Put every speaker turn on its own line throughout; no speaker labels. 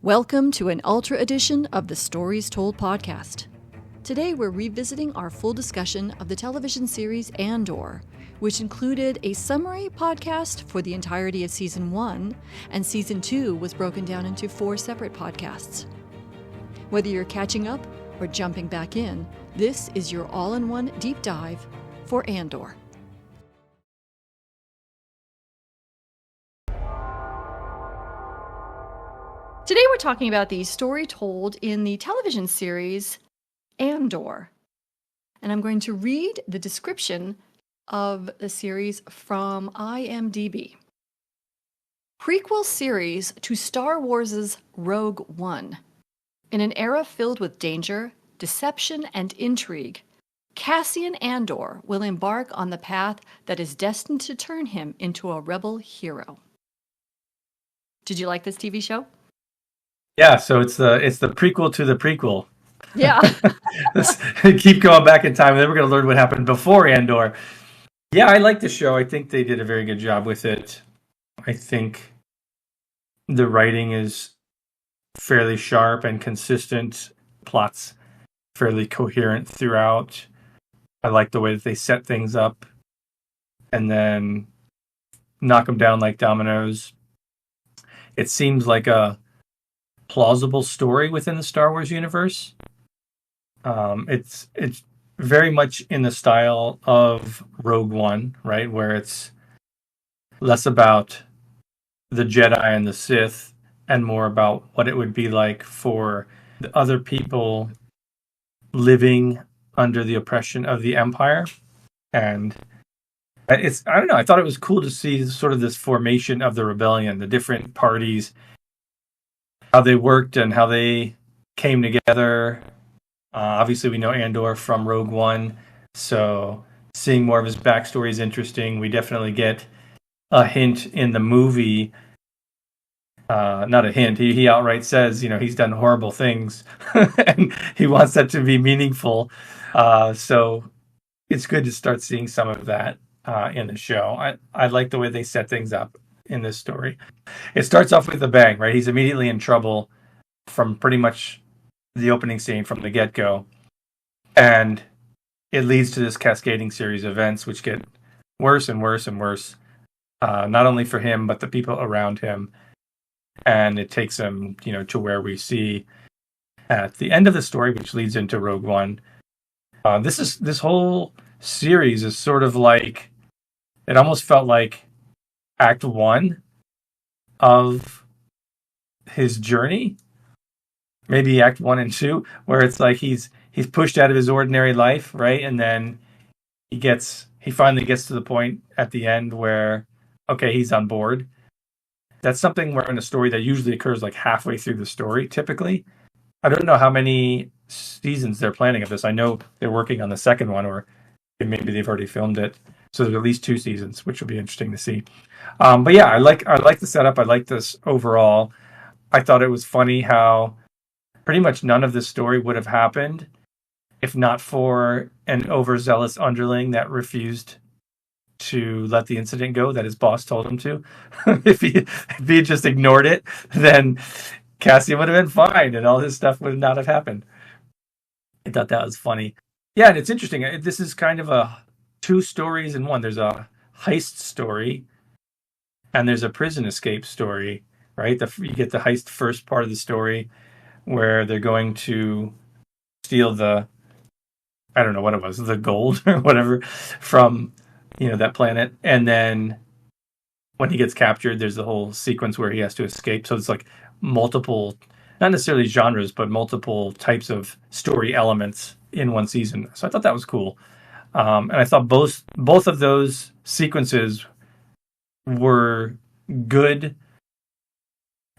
Welcome to an Ultra edition of the Stories Told podcast. Today we're revisiting our full discussion of the television series Andor, which included a summary podcast for the entirety of Season 1, and Season 2 was broken down into 4 separate podcasts. Whether you're catching up or jumping back in, this is your all-in-one deep dive for Andor. Today we're talking about the story told in the television series Andor. And I'm going to read the description of the series from IMDb. Prequel series to Star Wars' Rogue One. In an era filled with danger, deception, and intrigue, Cassian Andor will embark on the path that is destined to turn him into a rebel hero. Did you like this TV show?
Yeah, so it's the prequel to the prequel.
Yeah.
Let's keep going back in time, and then we're going to learn what happened before Andor. Yeah, I like the show. I think they did a very good job with it. I think the writing is fairly sharp and consistent. Plot's fairly coherent throughout. I like the way that they set things up and then knock them down like dominoes. It seems like a plausible story within the Star Wars universe. It's very much in the style of Rogue One, right? Where it's less about the Jedi and the Sith and more about what it would be like for the other people living under the oppression of the Empire. And I don't know, I thought it was cool to see sort of this formation of the rebellion, the different parties, how they worked and how they came together. Obviously, we know Andor from Rogue One, so seeing more of his backstory is interesting. We definitely get a hint in the movie. Not a hint. He outright says, he's done horrible things, and he wants that to be meaningful. So it's good to start seeing some of that in the show. I like the way they set things up in this story. It starts off with a bang, right? He's immediately in trouble from pretty much the opening scene from the get-go. And it leads to this cascading series of events which get worse and worse and worse. Not only for him, but the people around him. And it takes him, to where we see at the end of the story, which leads into Rogue One. This whole series is sort of like, it almost felt like Act 1 of his journey, maybe Act 1 and 2, where it's like he's pushed out of his ordinary life, right? And then he finally gets to the point at the end where, okay, he's on board. That's something where in a story that usually occurs like halfway through the story, typically. I don't know how many seasons they're planning of this. I know they're working on the second one, or maybe they've already filmed it. So there's at least 2 seasons, which will be interesting to see. But yeah, I like the setup. I like this overall. I thought it was funny how pretty much none of this story would have happened if not for an overzealous underling that refused to let the incident go that his boss told him to. If he had just ignored it, then Cassian would have been fine and all this stuff would not have happened. I thought that was funny. Yeah, and it's interesting. This is kind of 2 stories in one. There's a heist story and there's a prison escape story, right? You get the heist first part of the story where they're going to steal I don't know what it was, the gold or whatever from, that planet. And then when he gets captured, there's the whole sequence where he has to escape. So it's like multiple, not necessarily genres, but multiple types of story elements in one season. So I thought that was cool. And I thought both of those sequences were good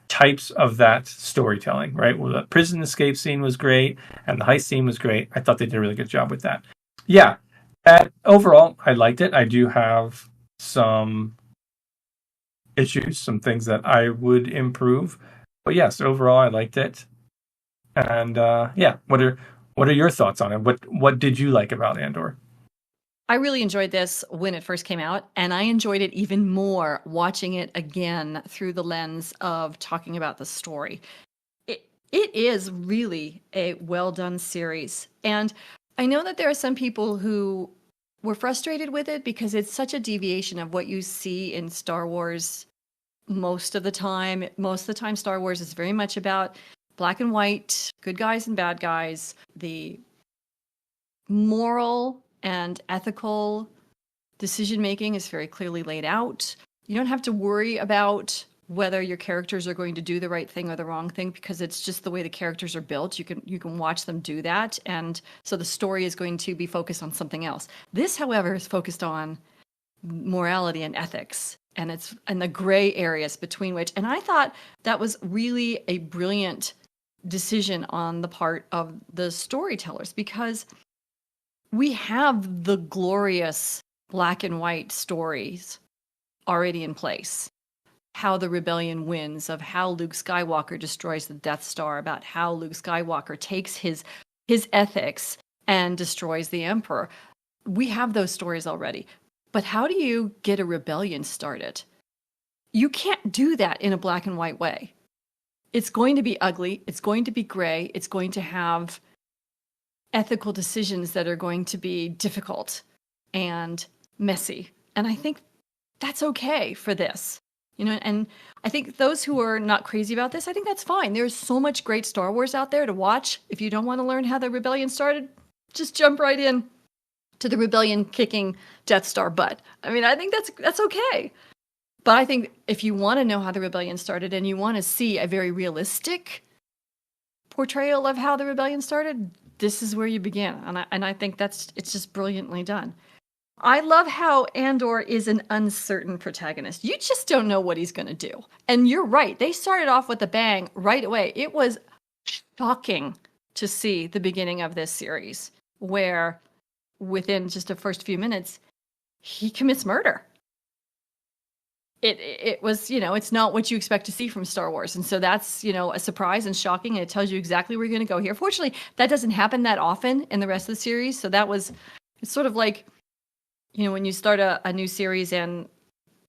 types of that storytelling, right? Well, the prison escape scene was great, and the heist scene was great. I thought they did a really good job with that. Yeah, overall, I liked it. I do have some issues, some things that I would improve, but yes, overall, I liked it. And yeah, what are your thoughts on it? What did you like about Andor?
I really enjoyed this when it first came out, and I enjoyed it even more watching it again through the lens of talking about the story. It is really a well done series. And I know that there are some people who were frustrated with it because it's such a deviation of what you see in Star Wars most of the time. Most of the time, Star Wars is very much about black and white, good guys and bad guys. The moral and ethical decision making is very clearly laid out. You don't have to worry about whether your characters are going to do the right thing or the wrong thing because it's just the way the characters are built. You can watch them do that, and so the story is going to be focused on something else. This, however, is focused on morality and ethics, and it's and the gray areas between which. And I thought that was really a brilliant decision on the part of the storytellers because we have the glorious black and white stories already in place. How the rebellion wins, of how Luke Skywalker destroys the Death Star, about how Luke Skywalker takes his ethics and destroys the Emperor. We have those stories already. But how do you get a rebellion started? You can't do that in a black and white way. It's going to be ugly, it's going to be gray, it's going to have ethical decisions that are going to be difficult and messy. And I think that's okay for this. And I think those who are not crazy about this, I think that's fine. There's so much great Star Wars out there to watch. If you don't want to learn how the rebellion started, just jump right in to the rebellion kicking Death Star butt. I mean, I think that's okay. But I think if you want to know how the rebellion started and you want to see a very realistic portrayal of how the rebellion started, this is where you begin. And I think it's just brilliantly done. I love how Andor is an uncertain protagonist. You just don't know what he's going to do. And you're right. They started off with a bang right away. It was shocking to see the beginning of this series where within just the first few minutes, he commits murder. It was, it's not what you expect to see from Star Wars. And so that's, a surprise and shocking. And it tells you exactly where you're going to go here. Fortunately, that doesn't happen that often in the rest of the series. So it's sort of like, when you start a new series and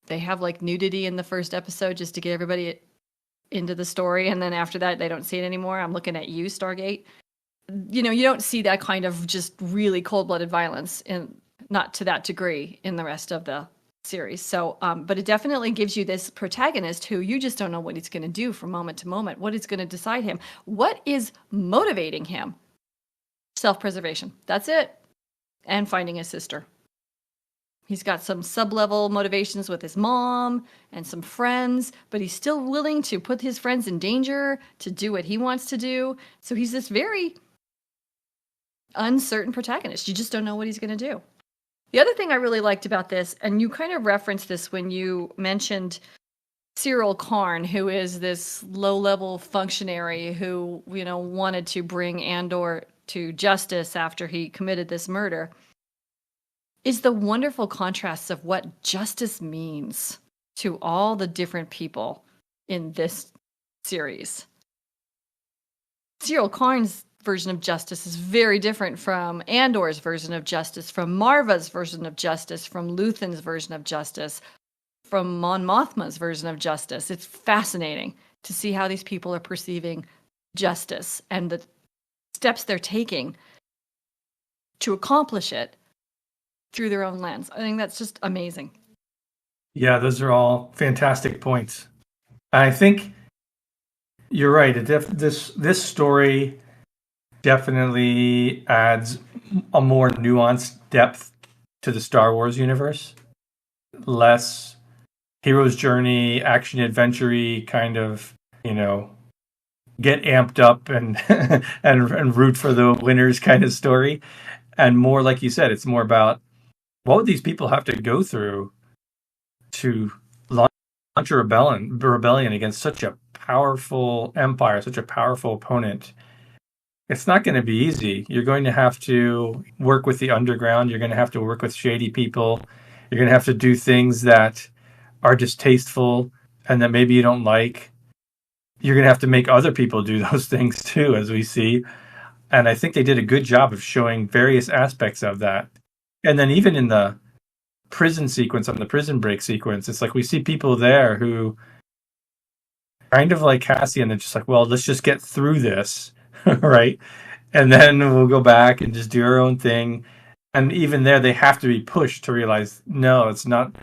they have like nudity in the first episode just to get everybody into the story. And then after that, they don't see it anymore. I'm looking at you, Stargate. You don't see that kind of just really cold-blooded violence, and not to that degree in the rest of the series. So, but it definitely gives you this protagonist who you just don't know what he's going to do from moment to moment. What is going to decide him? What is motivating him? Self-preservation. That's it. And finding his sister. He's got some sub-level motivations with his mom and some friends, but he's still willing to put his friends in danger to do what he wants to do. So he's this very uncertain protagonist. You just don't know what he's going to do. The other thing I really liked about this, and you kind of referenced this when you mentioned Cyril Karn, who is this low-level functionary who, wanted to bring Andor to justice after he committed this murder, is the wonderful contrasts of what justice means to all the different people in this series. Cyril Karn's version of justice is very different from Andor's version of justice, from Marva's version of justice, from Luthen's version of justice, from Mon Mothma's version of justice. It's fascinating to see how these people are perceiving justice and the steps they're taking to accomplish it through their own lens. I think that's just amazing.
Yeah, those are all fantastic points. I think you're right. This story definitely adds a more nuanced depth to the Star Wars universe. Less hero's journey, action adventure-y kind of, get amped up and and root for the winners kind of story. And more, like you said, it's more about what would these people have to go through to launch a rebellion against such a powerful empire, such a powerful opponent. It's not going to be easy. You're going to have to work with the underground. You're going to have to work with shady people. You're going to have to do things that are distasteful and that maybe you don't like. You're going to have to make other people do those things too, as we see. And I think they did a good job of showing various aspects of that. And then even in the prison sequence, on the prison break sequence, it's like we see people there who kind of like Cassian. They're just like, well, let's just get through this, right? And then we'll go back and just do our own thing. And even there, they have to be pushed to realize, no, it's not.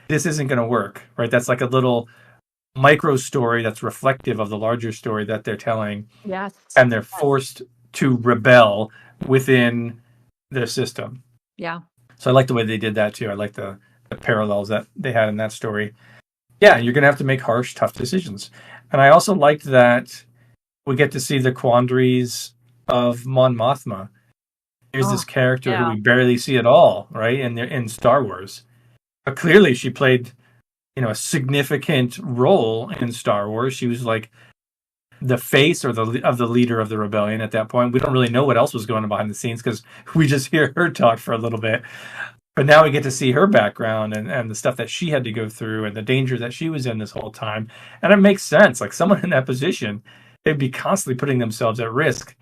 This isn't going to work, right? That's like a little micro story that's reflective of the larger story that they're telling,
Yes.
and they're forced to rebel within their system.
Yeah.
So I like the way they did that too. I like the parallels that they had in that story. Yeah, you're going to have to make harsh, tough decisions. And I also liked that we get to see the quandaries of Mon Mothma. Here's this character who we barely see at all, right? In Star Wars. But clearly she played, a significant role in Star Wars. She was like the face of the leader of the rebellion at that point. We don't really know what else was going on behind the scenes because we just hear her talk for a little bit. But now we get to see her background and the stuff that she had to go through and the danger that she was in this whole time. And it makes sense. Like someone in that position, they'd be constantly putting themselves at risk.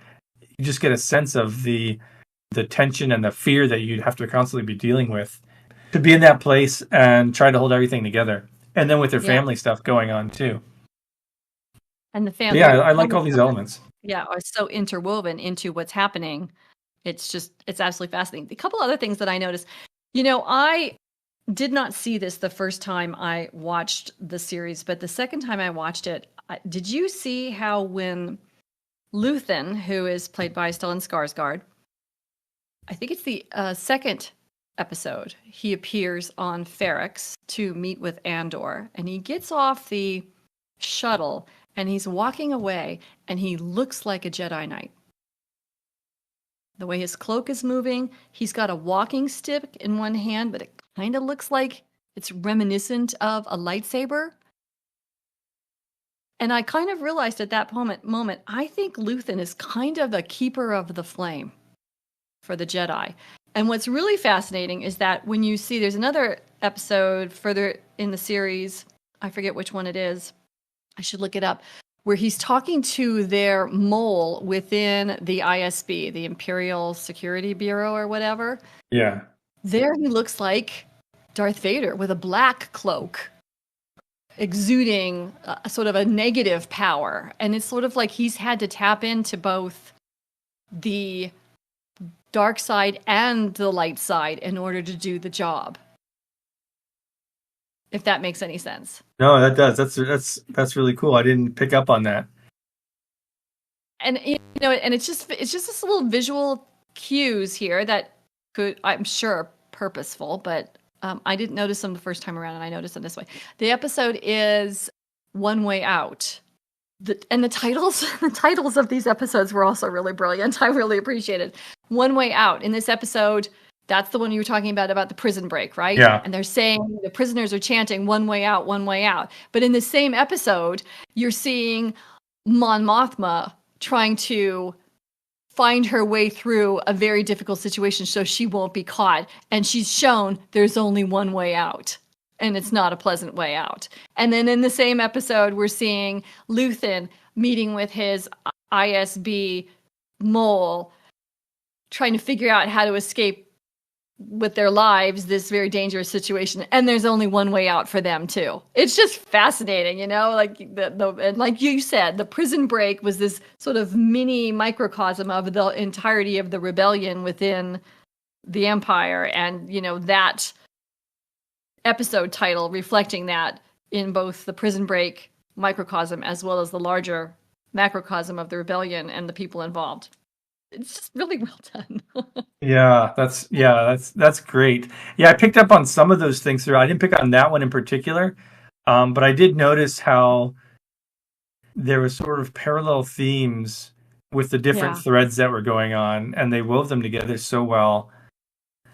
You just get a sense of the tension and the fear that you'd have to constantly be dealing with to be in that place and try to hold everything together. And then with their family stuff going on too.
And the family.
Yeah, I like all these elements.
Yeah, are so interwoven into what's happening. It's absolutely fascinating. A couple other things that I noticed. I did not see this the first time I watched the series, but the second time I watched it, did you see how when Luthen, who is played by Stellan Skarsgård, I think it's the second episode, he appears on Ferrix to meet with Andor, and he gets off the shuttle and he's walking away and he looks like a Jedi Knight. The way his cloak is moving, he's got a walking stick in one hand, but it kind of looks like it's reminiscent of a lightsaber. And I kind of realized at that moment, I think Luthen is kind of a keeper of the flame for the Jedi. And what's really fascinating is that when you see, there's another episode further in the series, I forget which one it is, I should look it up, where he's talking to their mole within the ISB, the Imperial Security Bureau or whatever.
Yeah.
There he looks like Darth Vader with a black cloak, exuding sort of a negative power. And it's sort of like he's had to tap into both the dark side and the light side in order to do the job. If that makes any sense.
No, that does. That's really cool. I didn't pick up on that.
And and it's just this little visual cues here that could, I'm sure, purposeful, but I didn't notice them the first time around, and I noticed them this way. The episode is One Way Out. The titles of these episodes were also really brilliant. I really appreciated One Way Out. In this episode, that's the one you were talking about the prison break, right?
Yeah.
And they're saying the prisoners are chanting one way out, one way out. But in the same episode, you're seeing Mon Mothma trying to find her way through a very difficult situation so she won't be caught. And she's shown there's only one way out. And it's not a pleasant way out. And then in the same episode, we're seeing Luthen meeting with his ISB mole, trying to figure out how to escape with their lives this very dangerous situation, and there's only one way out for them too. It's just fascinating, like and like you said, the prison break was this sort of mini microcosm of the entirety of the rebellion within the Empire, and that episode title reflecting that in both the prison break microcosm as well as the larger macrocosm of the rebellion and the people involved. It's just really well done. That's great. Yeah, I picked up on some of those things through. I didn't pick on that one in particular, but I did notice how there was sort of parallel themes with the different threads that were going on, and they wove them together so well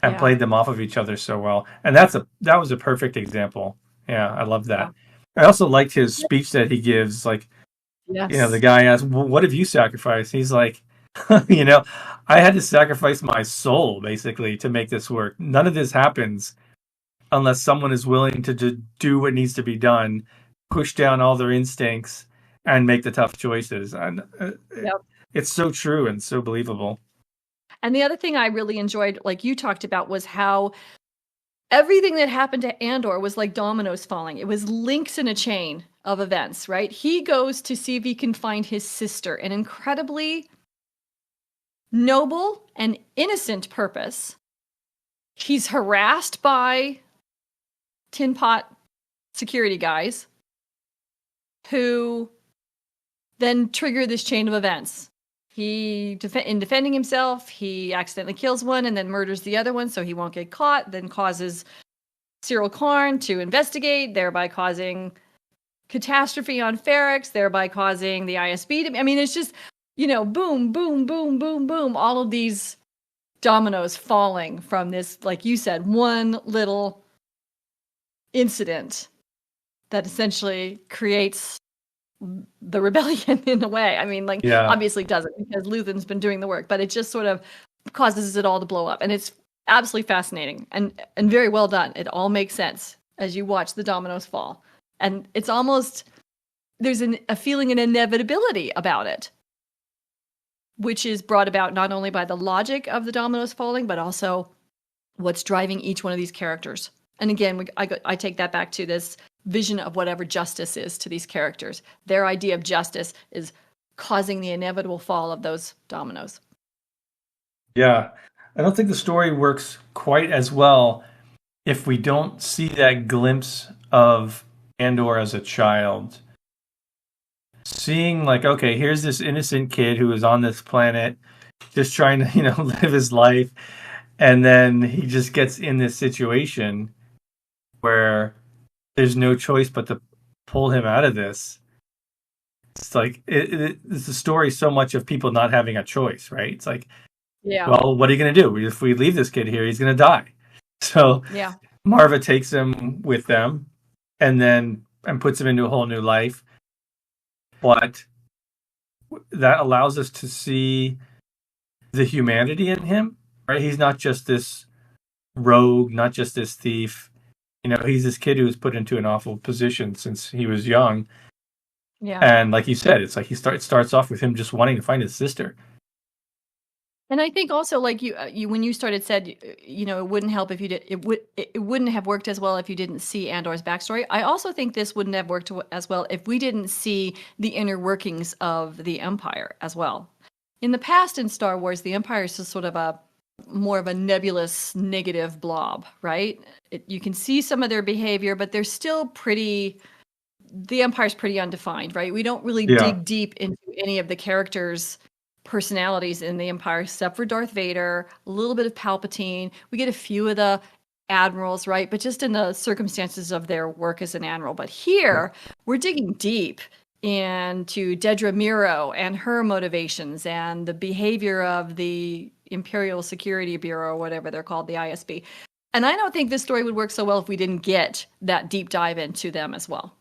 and played them off of each other so well. And that was a perfect example. Yeah, I love that. I also liked his speech that he gives. Like, the guy asks, well, "What have you sacrificed?" He's like, I had to sacrifice my soul basically to make this work. None of this happens unless someone is willing to do what needs to be done, push down all their instincts, and make the tough choices. And it's so true and so believable. And the other thing I really enjoyed, like you talked about, was how everything that happened to Andor was like dominoes falling. It was links in a chain of events, right? He goes to see if he can find his sister, an incredibly noble and innocent purpose. He's harassed by tin pot security guys who then trigger this chain of events. In defending himself, he accidentally kills one and then murders the other one so he won't get caught, then causes Cyril Karn to investigate, thereby causing catastrophe on Ferrix, thereby causing the ISB to... I mean, it's just, boom, boom, boom, boom, boom, all of these dominoes falling from this, like you said, one little incident that essentially creates the rebellion in a way. I mean, obviously doesn't, because Luthen's been doing the work, but it just sort of causes it all to blow up. And it's absolutely fascinating and very well done. It all makes sense as you watch the dominoes fall. And it's almost, there's a feeling of inevitability about it, which is brought about not only by the logic of the dominoes falling, but also what's driving each one of these characters. And again, I take that back to this vision of whatever justice is to these characters. Their idea of justice is causing the inevitable fall of those dominoes.
Yeah. I don't think the story works quite as well if we don't see that glimpse of Andor as a child. Seeing okay, here's this innocent kid who is on this planet just trying to, live his life. And then he just gets in this situation where there's no choice but to pull him out of this. It's it's a story so much of people not having a choice, right? It's well, what are you going to do? If we leave this kid here, he's going to die. So Marva takes him with them and puts him into a whole new life. But that allows us to see the humanity in him, right? He's not just this rogue, not just this thief. He's this kid who was put into an awful position since he was young.
Yeah.
And like you said, it's he starts off with him just wanting to find his sister.
And I think also, like you when you said, it wouldn't help if you did, it wouldn't have worked as well if you didn't see Andor's backstory. I also think this wouldn't have worked as well if we didn't see the inner workings of the Empire as well. In the past in Star Wars, the Empire is just sort of more of a nebulous negative blob, right? You can see some of their behavior, but they're still the Empire's pretty undefined, right? We don't really dig deep into any of the characters' personalities in the Empire, except for Darth Vader, a little bit of Palpatine. We get a few of the admirals, right? But just in the circumstances of their work as an admiral. But here, we're digging deep into Dedra Meero and her motivations and the behavior of the Imperial Security Bureau, or whatever they're called, the ISB. And I don't think this story would work so well if we didn't get that deep dive into them as well.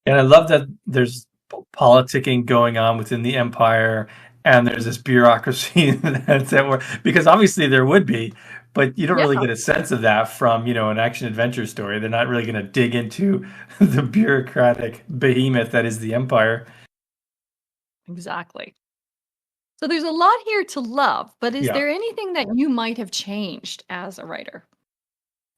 And I love that there's politicking going on within the Empire, and there's this bureaucracy that's at work. Because obviously there would be, but you don't really get a sense of that from, an action-adventure story. They're not really going to dig into the bureaucratic behemoth that is the Empire.
Exactly. So there's a lot here to love, but is there anything that you might have changed as a writer?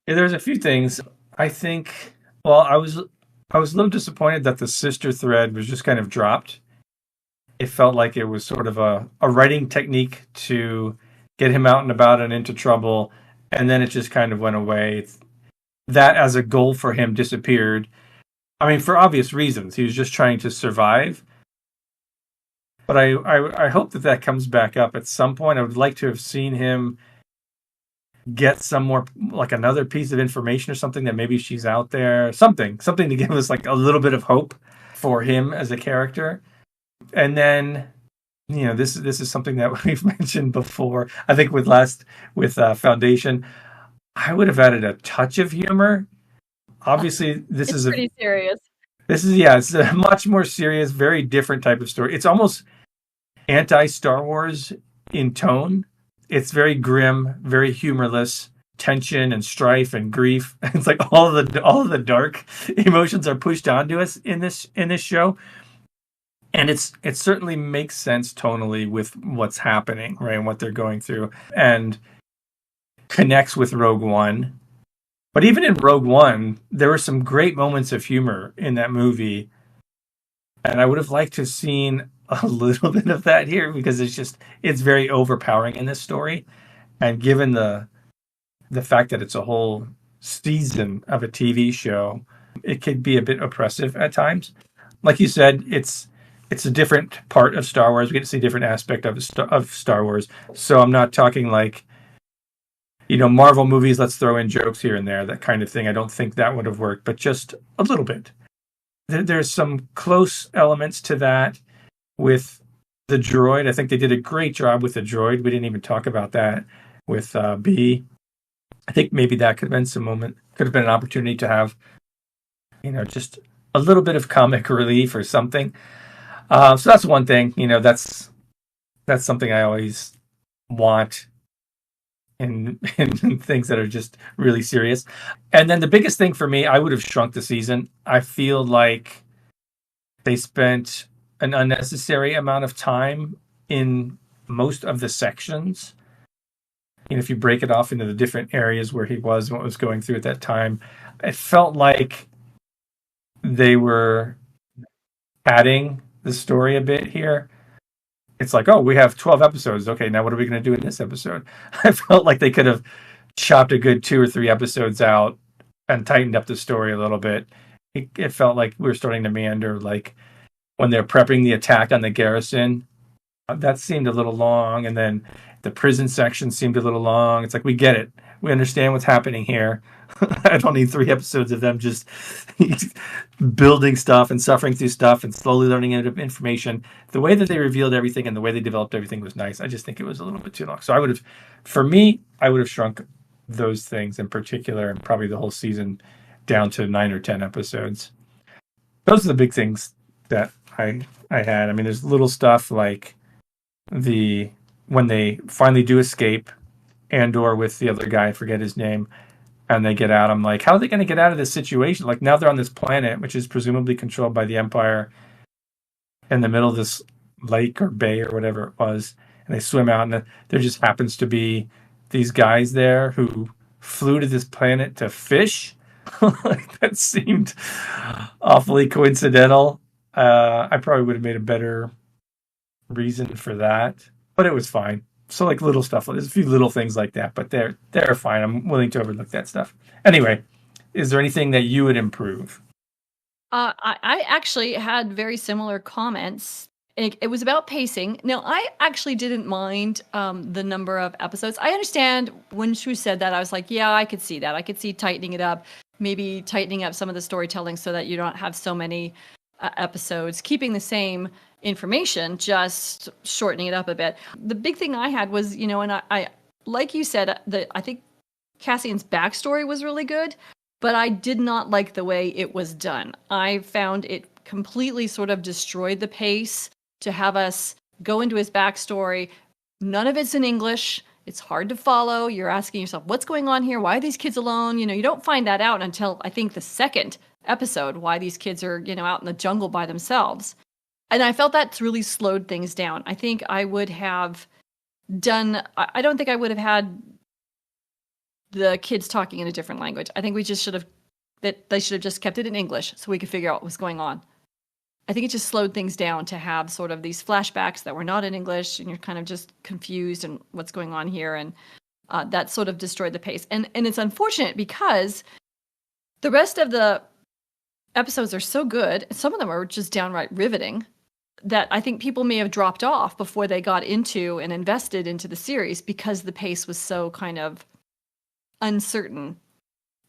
Yeah, there's a few things. I think, I was a little disappointed that the sister thread was just kind of dropped. It felt like it was sort of a writing technique to get him out and about and into trouble, and then it just kind of went away. That as a goal for him disappeared. I mean, for obvious reasons. He was just trying to survive. But I hope that comes back up at some point. I would like to have seen him get some more, like another piece of information or something, that maybe she's out there. Something to give us like a little bit of hope for him as a character. And then, this is something that we've mentioned before. I think with Foundation, I would have added a touch of humor. Obviously, it's pretty
serious.
It's a much more serious, very different type of story. It's almost anti-Star Wars in tone. It's very grim, very humorless, tension and strife and grief. It's like all of the dark emotions are pushed onto us in this show. And it certainly makes sense tonally with what's happening, right, and what they're going through, and connects with Rogue One. But even in Rogue One, there were some great moments of humor in that movie. And I would have liked to have seen a little bit of that here because it's very overpowering in this story. And given the fact that it's a whole season of a TV show, it could be a bit oppressive at times. Like you said, it's a different part of Star Wars. We get to see a different aspect of Star Wars. So I'm not talking like, Marvel movies, let's throw in jokes here and there, that kind of thing. I don't think that would have worked, but just a little bit. There's some close elements to that with the droid. I think they did a great job with the droid. We didn't even talk about that with B. I think maybe that could have been an opportunity to have, just a little bit of comic relief or something. So that's one thing. That's something I always want in things that are just really serious. And then the biggest thing for me, I would have shrunk the season. I feel like they spent an unnecessary amount of time in most of the sections. If you break it off into the different areas where he was and what was going through at that time, it felt like they were padding the story a bit here. It's like, oh, we have 12 episodes. Okay, now what are we going to do in this episode? I felt like they could have chopped a good 2 or 3 episodes out and tightened up the story a little bit. It felt like we were starting to meander, like when they're prepping the attack on the garrison. That seemed a little long, and then the prison section seemed a little long. It's like, we get it. We understand what's happening here. I don't need 3 episodes of them just building stuff and suffering through stuff and slowly learning information. The way that they revealed everything and the way they developed everything was nice. I just think it was a little bit too long. So I would have shrunk those things in particular, and probably the whole season down to 9 or 10 episodes. Those are the big things that I had. I mean, there's little stuff like when they finally do escape Andor with the other guy, I forget his name, and they get out. I'm like, how are they going to get out of this situation? Like, now they're on this planet, which is presumably controlled by the Empire, in the middle of this lake or bay or whatever it was, and they swim out, and there just happens to be these guys there who flew to this planet to fish. Like, that seemed awfully coincidental. I probably would have made a better reason for that, but it was fine. So, like, little stuff, there's a few little things like that, but they're fine. I'm willing to overlook that stuff. Anyway, is there anything that you would improve?
I actually had very similar comments. It was about pacing. Now, I actually didn't mind the number of episodes. I understand when Shu said that, I was like, yeah, I could see that. I could see tightening it up, maybe tightening up some of the storytelling so that you don't have so many episodes, keeping the same information, just shortening it up a bit. The big thing I had was, and I like you said, I think Cassian's backstory was really good, but I did not like the way it was done. I found it completely sort of destroyed the pace to have us go into his backstory. None of it's in English. It's hard to follow. You're asking yourself, what's going on here? Why are these kids alone? You don't find that out until, I think, the second episode, why these kids are, out in the jungle by themselves. And I felt that's really slowed things down. I think I would have I don't think I would have had the kids talking in a different language. I think they should have just kept it in English so we could figure out what was going on. I think it just slowed things down to have sort of these flashbacks that were not in English, and you're kind of just confused and what's going on here. And that sort of destroyed the pace. And it's unfortunate because the rest of the episodes are so good. Some of them are just downright riveting that I think people may have dropped off before they got into and invested into the series because the pace was so kind of uncertain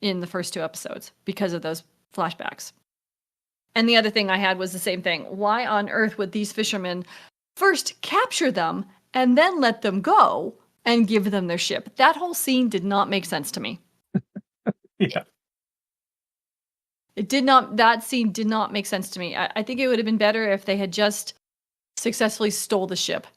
in the first 2 episodes because of those flashbacks. And the other thing I had was the same thing. Why on earth would these fishermen first capture them and then let them go and give them their ship? That whole scene did not make sense to me.
Yeah.
That scene did not make sense to me. I think it would have been better if they had just successfully stole the ship.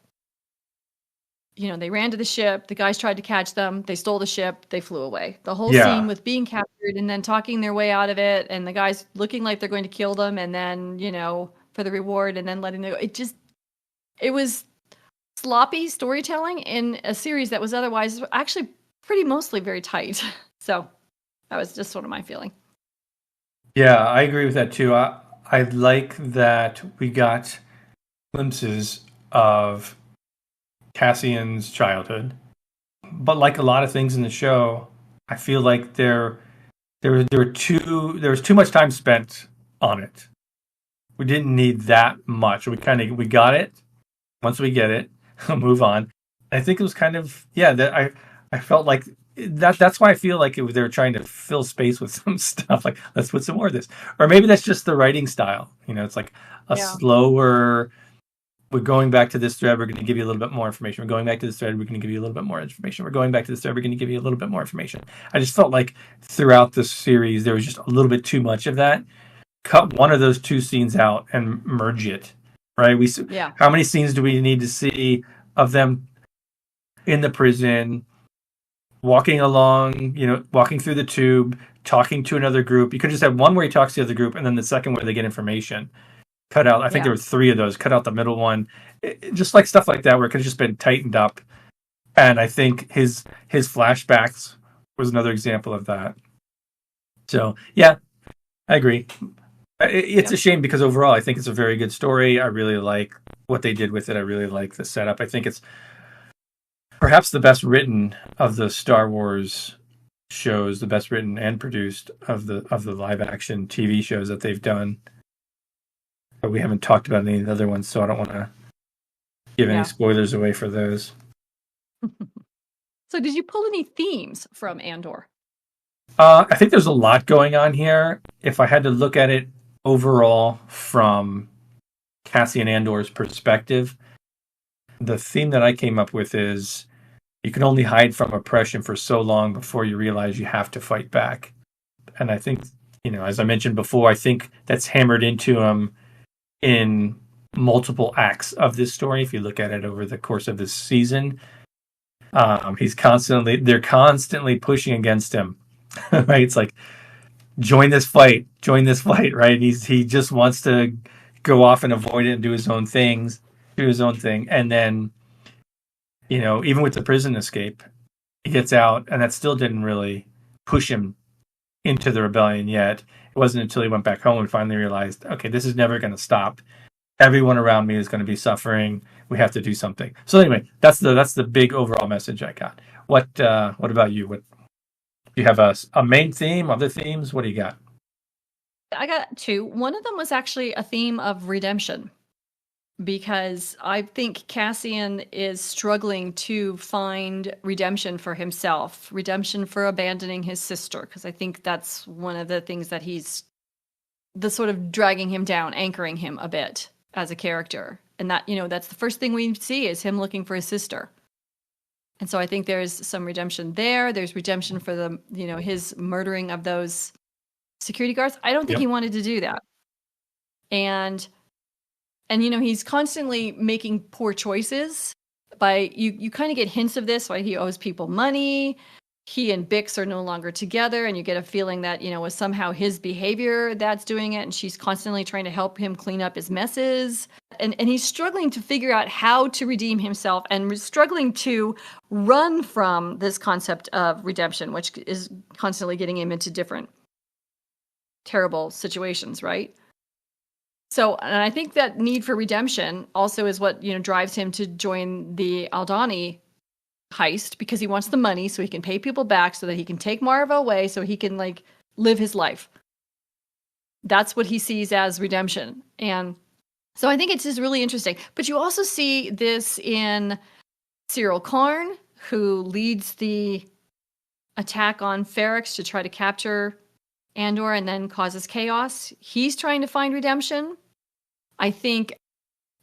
They ran to the ship, the guys tried to catch them, they stole the ship, they flew away. The whole scene with being captured and then talking their way out of it, and the guys looking like they're going to kill them, and then, for the reward, and then letting them go. It was sloppy storytelling in a series that was otherwise actually pretty mostly very tight. So That was just sort of my feeling.
Yeah, I agree with that too. I like that we got glimpses of Cassian's childhood, but like a lot of things in the show, I feel like there was too much time spent on it. We didn't need that much. We got it. Once we get it, we'll move on. I think it was kind of yeah that I felt like that's why I feel like they were trying to fill space with some stuff. Like let's put some more of this, or maybe that's just the writing style. It's like a
Yeah.
slower. We're going back to this thread. We're going to give you a little bit more information. We're going back to this thread. We're going to give you a little bit more information. We're going back to this thread. We're going to give you a little bit more information. I just felt like throughout the series there was just a little bit too much of that. Cut one of those two scenes out and merge it. Right?
Yeah.
How many scenes do we need to see of them in the prison, walking along, walking through the tube, talking to another group? You could just have one where he talks to the other group, and then the second where they get information. Cut out. I think there were 3 of those. Cut out the middle one. Just like stuff like that, where it could have just been tightened up. And I think his flashbacks was another example of that. So yeah, I agree. It's a shame because overall, I think it's a very good story. I really like what they did with it. I really like the setup. I think it's perhaps the best written of the Star Wars shows, the best written and produced of the live action TV shows that they've done. But we haven't talked about any of the other ones, so I don't want to give any spoilers away for those.
So did you pull any themes from Andor?
I think there's a lot going on here. If I had to look at it overall from Cassian Andor's perspective, the theme that I came up with is you can only hide from oppression for so long before you realize you have to fight back. And I think, as I mentioned before, I think that's hammered into him in multiple acts of this story. If you look at it over the course of this season, they're constantly pushing against him, right? It's like, join this fight, right? He just wants to go off and avoid it and do his own thing. And then, even with the prison escape, he gets out, and that still didn't really push him into the rebellion yet. It wasn't until he went back home and finally realized, okay, this is never going to stop. Everyone around me is going to be suffering. We have to do something. So anyway, that's the big overall message I got. What about you? What do you have a main theme? Other themes? What do you got?
I got 2. One of them was actually a theme of redemption, because I think Cassian is struggling to find redemption for himself, redemption for abandoning his sister, because I think that's one of the things that he's the sort of dragging him down, anchoring him a bit as a character. And that, that's the first thing we see is him looking for his sister. And so I think there's some redemption there. There's redemption for the, his murdering of those security guards. I don't think he wanted to do that. And he's constantly making poor choices. You kind of get hints of this, why he owes people money. He and Bix are no longer together, and you get a feeling that, was somehow his behavior that's doing it, and she's constantly trying to help him clean up his messes. And he's struggling to figure out how to redeem himself, and struggling to run from this concept of redemption, which is constantly getting him into different terrible situations, right? So, and I think that need for redemption also is what, drives him to join the Aldhani heist, because he wants the money so he can pay people back, so that he can take Marva away, so he can live his life. That's what he sees as redemption. And so I think it's just really interesting. But you also see this in Cyril Karn, who leads the attack on Ferrix to try to capture Andor and then causes chaos. He's trying to find redemption. I think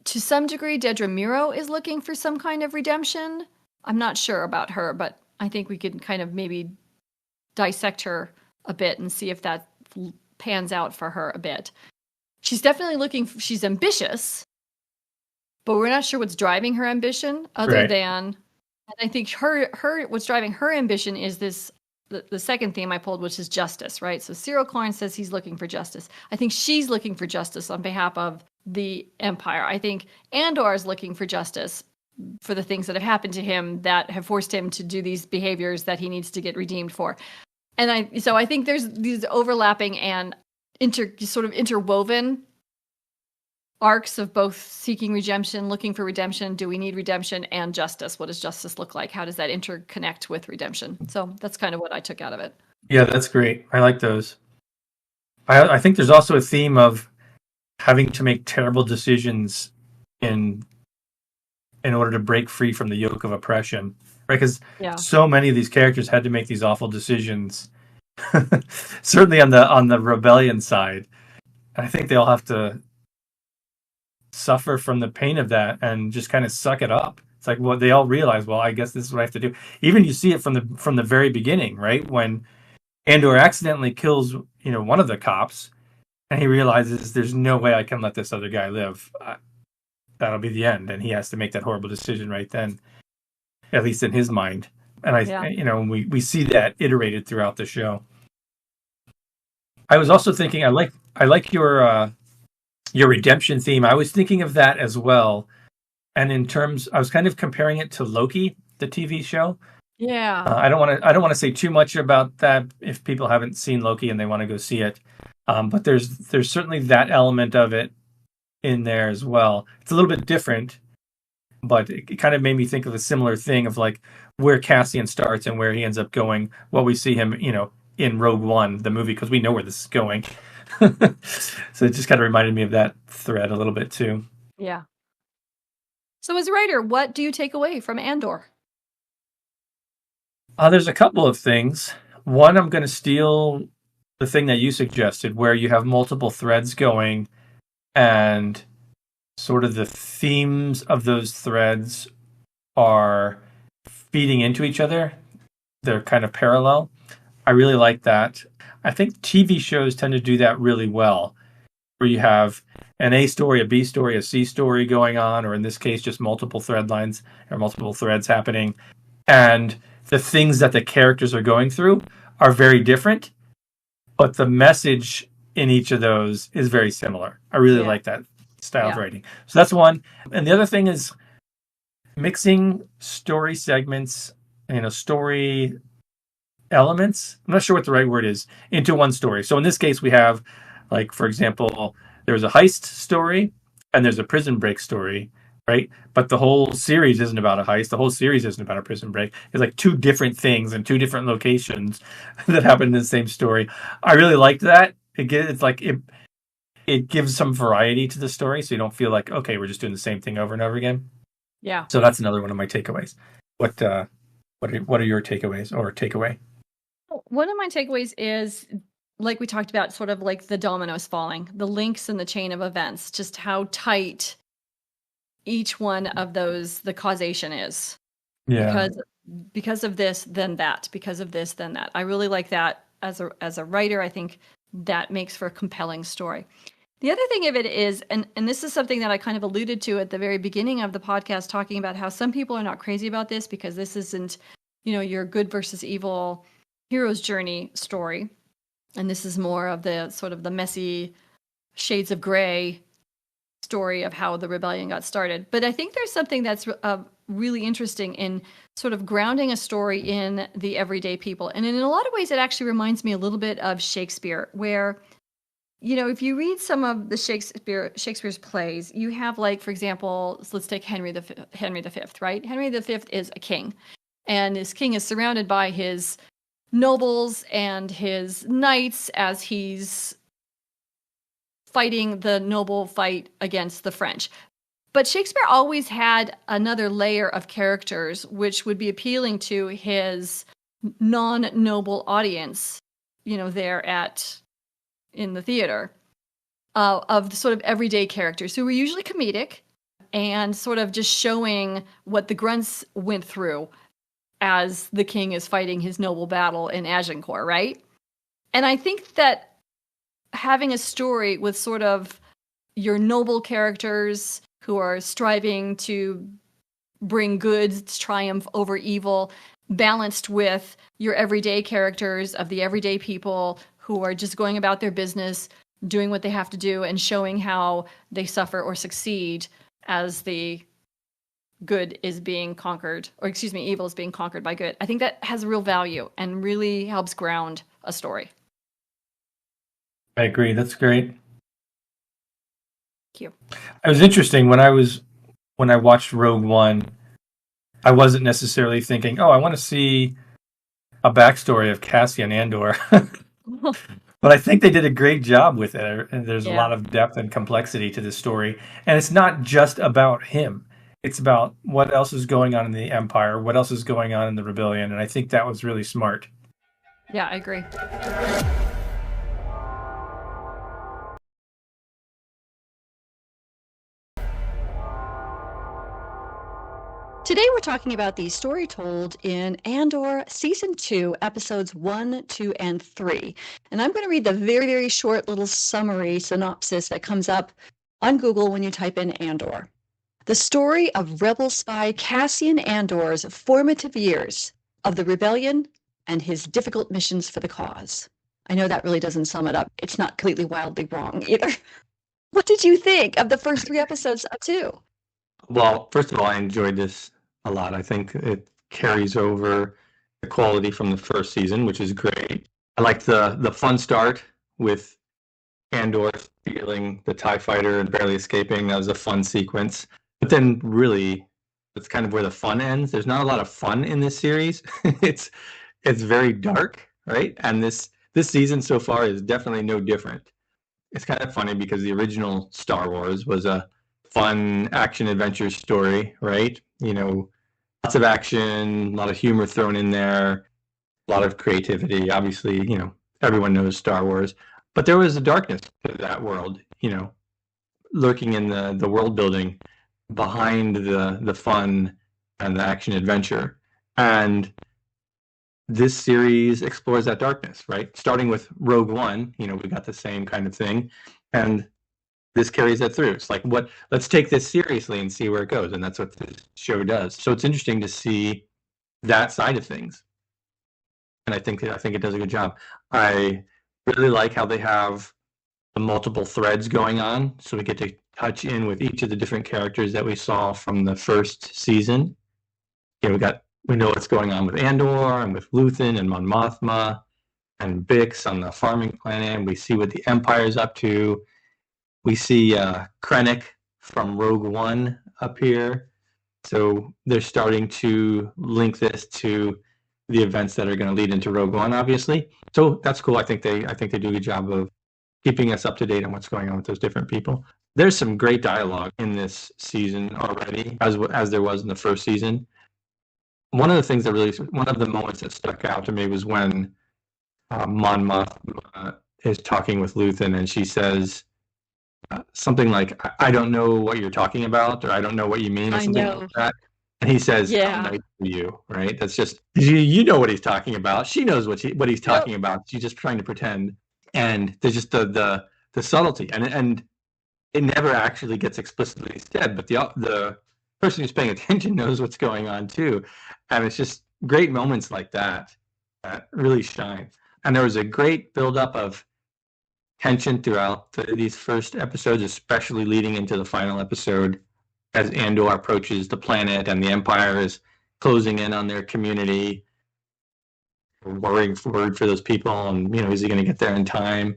to some degree Dedra Miro is looking for some kind of redemption. I'm not sure about her, but I think we could kind of maybe dissect her a bit and see if that pans out for her a bit. She's definitely she's ambitious, but we're not sure what's driving her ambition other than, and I think what's driving her ambition is this, the second theme I pulled, which is justice, right? So Cyril Karn says he's looking for justice. I think she's looking for justice on behalf of the Empire. I think Andor is looking for justice for the things that have happened to him that have forced him to do these behaviors that he needs to get redeemed for. And I think there's these overlapping and sort of interwoven arcs of both seeking redemption, looking for redemption. Do we need redemption, and justice? What does justice look like? How does that interconnect with redemption? So that's kind of what I took out of it.
Yeah, that's great. I like those. I think there's also a theme of having to make terrible decisions in order to break free from the yoke of oppression, right? Because so many of these characters had to make these awful decisions, certainly on the rebellion side. I think they all have to suffer from the pain of that and just kind of suck it up. It's like, well, they all realize, well, I guess this is what I have to do. Even you see it from the very beginning, right? When Andor accidentally kills, one of the cops, and he realizes there's no way I can let this other guy live. That'll be the end, and he has to make that horrible decision right then, at least in his mind. And we see that iterated throughout the show. I was also thinking, I like your redemption theme. I was thinking of that as well, and I was kind of comparing it to Loki, the TV show.
Yeah.
I don't want to say too much about that if people haven't seen Loki and they want to go see it. But there's certainly that element of it in there as well. It's a little bit different, but it kind of made me think of a similar thing of like where Cassian starts and where he ends up going. Well, we see him, in Rogue One, the movie, because we know where this is going. So it just kind of reminded me of that thread a little bit too.
Yeah. So as a writer, what do you take away from Andor?
There's a couple of things. One, I'm going to steal the thing that you suggested, where you have multiple threads going and sort of the themes of those threads are feeding into each other. They're kind of parallel. I really like that. I think TV shows tend to do that really well, where you have an A story, a B story, a C story going on, or in this case, just multiple thread lines or multiple threads happening. And the things that the characters are going through are very different, but the message in each of those is very similar. I really like that style of writing. So that's one. And the other thing is mixing story segments, story elements. I'm not sure what the right word is, into one story. So in this case, we have, like, for example, there's a heist story and there's a prison break story, right? But the whole series isn't about a heist. The whole series isn't about a prison break. It's like two different things in two different locations that happen in the same story. I really liked that. It gives some variety to the story, so you don't feel like, okay, we're just doing the same thing over and over again.
Yeah.
So that's another one of my takeaways. What are your takeaways or takeaway?
One of my takeaways is, like we talked about, sort of like the dominoes falling, the links in the chain of events, just how tight each one of those, the causation is.
Yeah.
Because of this, then that. Because of this, then that. I really like that as a writer. I think that makes for a compelling story. The other thing of it is, and this is something that I kind of alluded to at the very beginning of the podcast, talking about how some people are not crazy about this because this isn't, your good versus evil hero's journey story. And this is more of the sort of the messy shades of gray story of how the rebellion got started. But I think there's something that's really interesting in sort of grounding a story in the everyday people. And in a lot of ways, it actually reminds me a little bit of Shakespeare, where, if you read some of the Shakespeare's plays, you have, like, for example, let's take Henry V, right? Henry V is a king, and this king is surrounded by his nobles and his knights as he's fighting the noble fight against the French. But Shakespeare always had another layer of characters which would be appealing to his non-noble audience, there in the theater, of the sort of everyday characters who were usually comedic and sort of just showing what the grunts went through as the king is fighting his noble battle in Agincourt, right? And I think that having a story with sort of your noble characters who are striving to bring good triumph over evil, balanced with your everyday characters of the everyday people who are just going about their business, doing what they have to do, and showing how they suffer or succeed as the good is being conquered, or excuse me, evil is being conquered by good. I think that has real value and really helps ground a story.
I agree. That's great.
Thank you.
It was interesting when I watched Rogue One, I wasn't necessarily thinking, oh, I want to see a backstory of Cassian Andor. But I think they did a great job with it. And there's a lot of depth and complexity to this story. And it's not just about him. It's about what else is going on in the Empire, what else is going on in the Rebellion. And I think that was really smart.
Yeah, I agree. Today we're talking about the story told in Andor Season 2, Episodes 1, 2, and 3. And I'm going to read the very, very short little summary synopsis that comes up on Google when you type in Andor. The story of rebel spy Cassian Andor's formative years of the rebellion and his difficult missions for the cause. I know that really doesn't sum it up. It's not completely wildly wrong either. What did you think of the first 3 episodes of 2?
Well, first of all, I enjoyed this a lot. I think it carries over the quality from the first season, which is great. I liked the fun start with Andor stealing the TIE fighter and barely escaping. That was a fun sequence. But then really, that's kind of where the fun ends. There's not a lot of fun in this series. It's very dark, right? And this season so far is definitely no different. It's kind of funny because the original Star Wars was a fun action adventure story, right? You know, lots of action, a lot of humor thrown in there, a lot of creativity. Obviously, you know, everyone knows Star Wars, but there was a darkness to that world, you know, lurking in the world building behind the fun and the action adventure. And this series explores that darkness, right? Starting with Rogue One, you know, we got the same kind of thing. And this carries that through. It's like, let's take this seriously and see where it goes. And that's what this show does. So it's interesting to see that side of things. And I think it does a good job. I really like how they have the multiple threads going on. So we get to touch in with each of the different characters that we saw from the first season. You know, we know what's going on with Andor and with Luthen and Mon Mothma and Bix on the farming planet. And we see what the Empire's up to. We see Krennic from Rogue One up here. So they're starting to link this to the events that are going to lead into Rogue One, obviously. So that's cool. I think they do a good job of keeping us up to date on what's going on with those different people. There's some great dialogue in this season already, as there was in the first season. One of the moments that stuck out to me was when Mon Mothma is talking with Luthen, and she says something like, "I don't know what you're talking about," or "I don't know what you mean," or something like that. And he says, "How nice for you," right? That's just you know what he's talking about. She knows what he's talking about. She's just trying to pretend. And there's just the subtlety, and it never actually gets explicitly said, but the person who's paying attention knows what's going on too. And it's just great moments like that really shine. And there was a great buildup of tension throughout these first episodes, especially leading into the final episode as Andor approaches the planet and the Empire is closing in on their community, worrying for those people, and, you know, is he going to get there in time?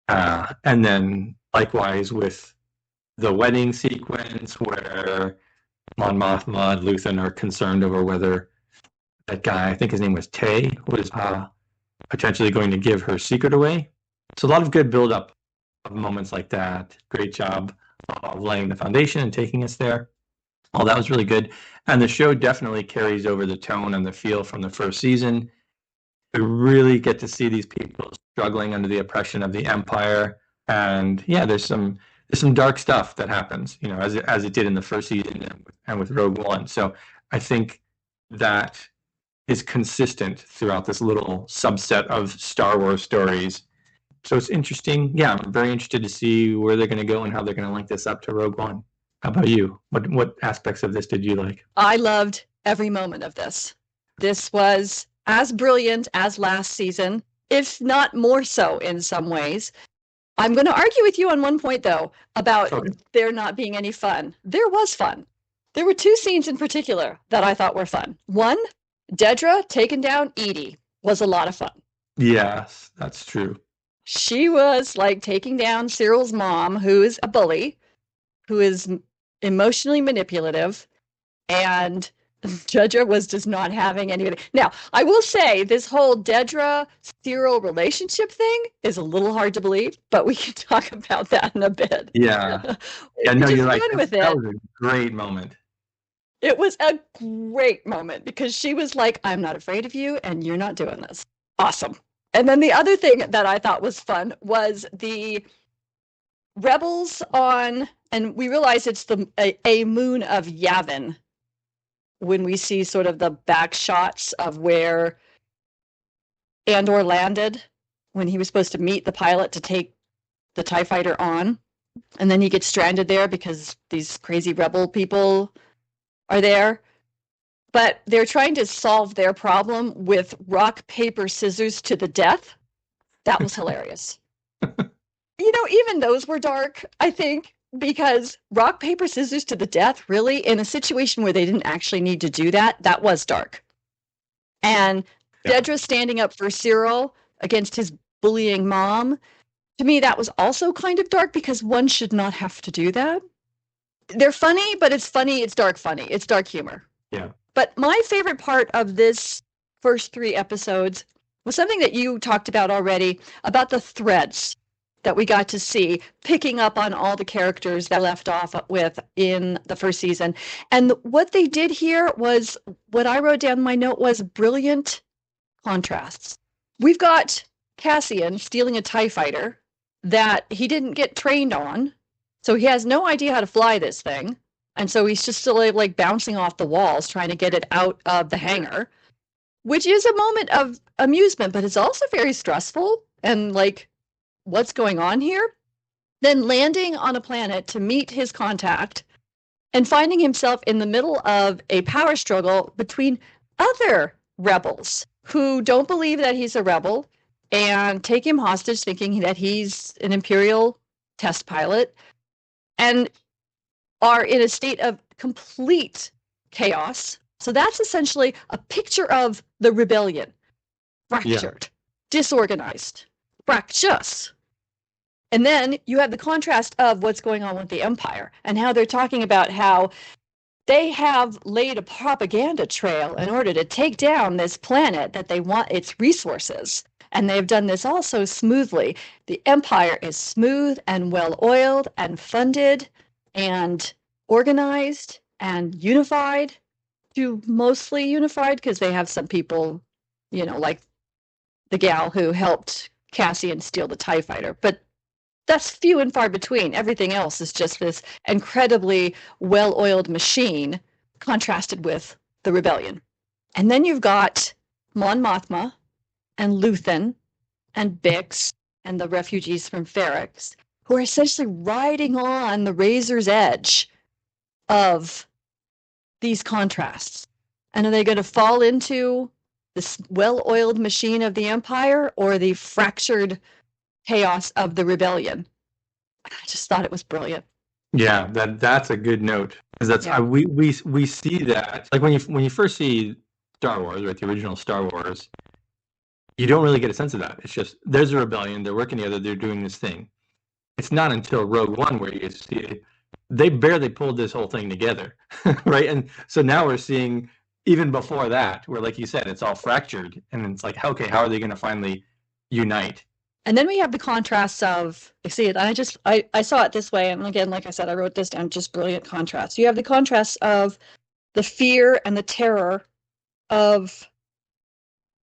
And then likewise with the wedding sequence where Mon Mothma and Luthen are concerned over whether that guy, I think his name was Tay, was potentially going to give her secret away. So a lot of good build-up of moments like that. Great job of laying the foundation and taking us there. All that was really good. And the show definitely carries over the tone and the feel from the first season. We really get to see these people struggling under the oppression of the Empire. And yeah, there's some dark stuff that happens, you know, as it did in the first season and with Rogue One. So I think that is consistent throughout this little subset of Star Wars stories. So it's interesting. Yeah, I'm very interested to see where they're going to go and how they're going to link this up to Rogue One. How about you? What aspects of this did you like?
I loved every moment of this. This was as brilliant as last season, if not more so in some ways. I'm going to argue with you on one point, though, about there not being any fun. There was fun. There were two scenes in particular that I thought were fun. One, Dedra taking down Edie was a lot of fun.
Yes, that's true.
She was like taking down Cyril's mom, who is a bully, who is emotionally manipulative, and Dedra was just not having any of it. Now, I will say this whole Dedra-Cyril relationship thing is a little hard to believe, but we can talk about that in a bit.
Yeah. Yeah, no, you're right.
With
that
it.
was a great moment.
It was a great moment because she was like, I'm not afraid of you and you're not doing this. Awesome. And then the other thing that I thought was fun was the rebels on, and we realize it's a moon of Yavin when we see sort of the back shots of where Andor landed when he was supposed to meet the pilot to take the TIE fighter on. And then he gets stranded there because these crazy rebel people are there. But they're trying to solve their problem with rock, paper, scissors to the death. That was hilarious. Even those were dark, I think, because rock, paper, scissors to the death, really, in a situation where they didn't actually need to do that, that was dark. And Dedra standing up for Cyril against his bullying mom, to me, that was also kind of dark because one should not have to do that. They're funny, but it's dark funny. It's dark humor.
Yeah.
But my favorite part of this first 3 episodes was something that you talked about already, about the threads that we got to see, picking up on all the characters that left off with in the first season. And what they did here was, what I wrote down in my note was brilliant contrasts. We've got Cassian stealing a TIE fighter that he didn't get trained on, so he has no idea how to fly this thing. And so he's just still like bouncing off the walls, trying to get it out of the hangar, which is a moment of amusement, but it's also very stressful and like, what's going on here? Then landing on a planet to meet his contact and finding himself in the middle of a power struggle between other rebels who don't believe that he's a rebel and take him hostage, thinking that he's an Imperial test pilot, and are in a state of complete chaos. So that's essentially a picture of the rebellion. Fractured, disorganized, fractious. And then you have the contrast of what's going on with the Empire and how they're talking about how they have laid a propaganda trail in order to take down this planet that they want its resources. And they've done this all so smoothly. The Empire is smooth and well-oiled and funded and organized and unified, to mostly unified, because they have some people, like the gal who helped Cassian steal the TIE fighter. But that's few and far between. Everything else is just this incredibly well-oiled machine contrasted with the rebellion. And then you've got Mon Mothma and Luthen and Bix and the refugees from Ferrix, who are essentially riding on the razor's edge of these contrasts. And are they going to fall into this well-oiled machine of the Empire or the fractured chaos of the rebellion? I just thought it was brilliant.
Yeah, that's a good note, because that's we see that, like when you first see Star Wars, right, the original Star Wars, you don't really get a sense of that. It's just there's a rebellion, they're working together, they're doing this thing. It's not until Rogue One where you see they barely pulled this whole thing together, right? And so now we're seeing, even before that, where, like you said, it's all fractured, and it's like, okay, how are they going to finally unite?
And then we have the contrasts of, I saw it this way, and again, like I said, I wrote this down, just brilliant contrast. You have the contrasts of the fear and the terror of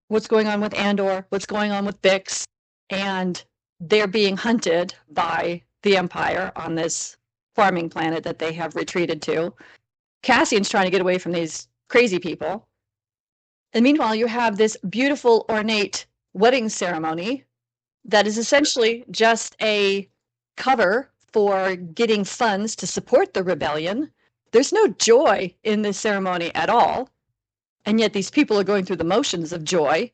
what's going on with Andor, what's going on with Bix, and they're being hunted by the Empire on this farming planet that they have retreated to. Cassian's trying to get away from these crazy people. And meanwhile, you have this beautiful, ornate wedding ceremony that is essentially just a cover for getting funds to support the rebellion. There's no joy in this ceremony at all. And yet these people are going through the motions of joy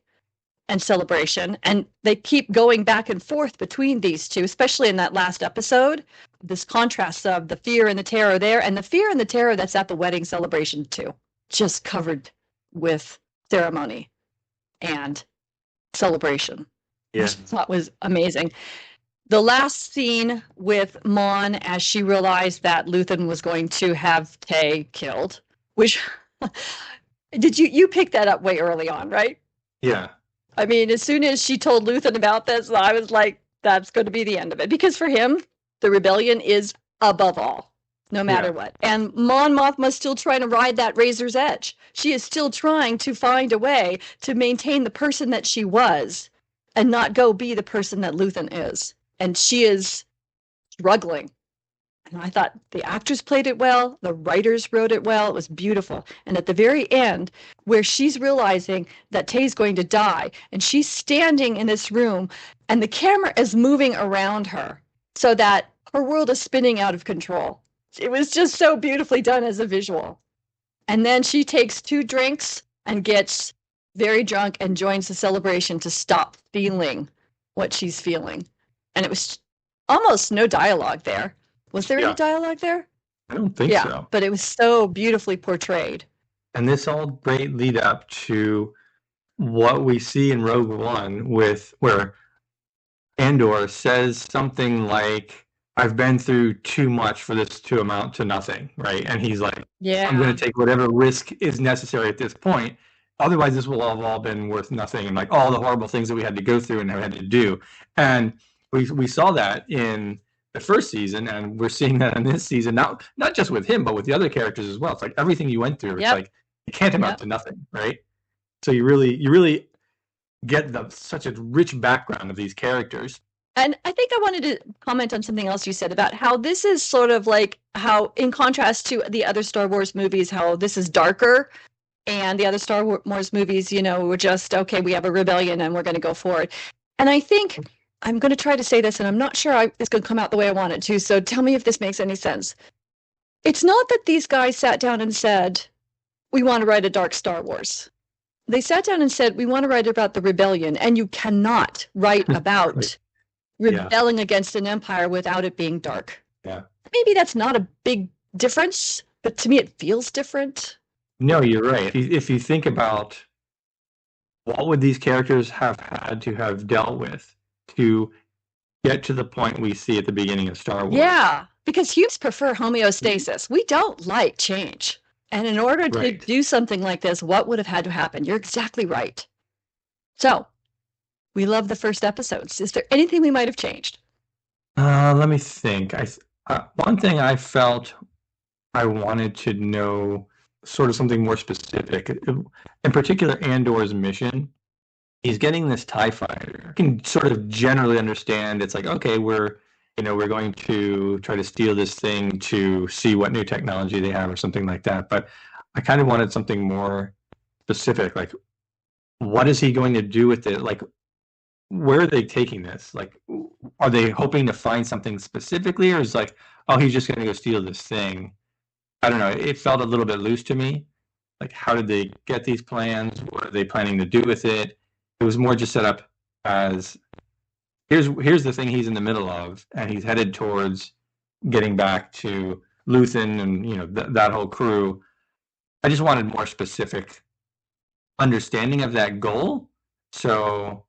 and celebration. And they keep going back and forth between these two, especially in that last episode this contrast of the fear and the terror there, and the fear and the terror that's at the wedding celebration too, just covered with ceremony and celebration.
Yeah.
Which I thought was amazing. The last scene with Mon as she realized that Luthen was going to have Tay killed, which did you pick that up way early on, right?
Yeah.
I mean, as soon as she told Luthen about this, I was like, that's going to be the end of it. Because for him, the rebellion is above all, no matter what. And Mon Mothma's still trying to ride that razor's edge. She is still trying to find a way to maintain the person that she was and not go be the person that Luthen is. And she is struggling. And I thought the actors played it well, the writers wrote it well, it was beautiful. And at the very end, where she's realizing that Tay's going to die, and she's standing in this room, and the camera is moving around her so that her world is spinning out of control. It was just so beautifully done as a visual. And then she takes 2 drinks and gets very drunk and joins the celebration to stop feeling what she's feeling. And it was almost no dialogue there. Was there any dialogue there?
I don't think so.
But it was so beautifully portrayed.
And this all great lead up to what we see in Rogue One with where Andor says something like, I've been through too much for this to amount to nothing, right? And he's like, I'm going to take whatever risk is necessary at this point. Otherwise, this will have all been worth nothing. And like all the horrible things that we had to go through and had to do. And we saw that in the first season, and we're seeing that in this season, not just with him, but with the other characters as well. It's like everything you went through, it's like it can't amount to nothing, right? So you really get such a rich background of these characters.
And I think I wanted to comment on something else you said about how this is sort of like how, in contrast to the other Star Wars movies, how this is darker, and the other Star Wars movies, were just, okay, we have a rebellion and we're going to go forward. And I think I'm going to try to say this, and I'm not sure it's going to come out the way I want it to, so tell me if this makes any sense. It's not that these guys sat down and said, we want to write a dark Star Wars. They sat down and said, we want to write about the rebellion, and you cannot write about rebelling against an empire without it being dark.
Yeah.
Maybe that's not a big difference, but to me it feels different.
No, you're right. If you think about what would these characters have had to have dealt with to get to the point we see at the beginning of Star Wars.
Yeah, because humans prefer homeostasis. We don't like change. And in order to do something like this, what would have had to happen? You're exactly right. So, we love the first episodes. Is there anything we might have changed?
Let me think. One thing I felt I wanted to know, sort of something more specific, in particular Andor's mission. He's getting this TIE fighter. You can sort of generally understand it's like, okay, we're going to try to steal this thing to see what new technology they have or something like that. But I kind of wanted something more specific, like what is he going to do with it? Like, where are they taking this? Like, are they hoping to find something specifically, or is it like, oh, he's just going to go steal this thing? I don't know. It felt a little bit loose to me. Like, how did they get these plans? What are they planning to do with it? It was more just set up as here's the thing he's in the middle of, and he's headed towards getting back to Luthen and that whole crew. I just wanted more specific understanding of that goal, so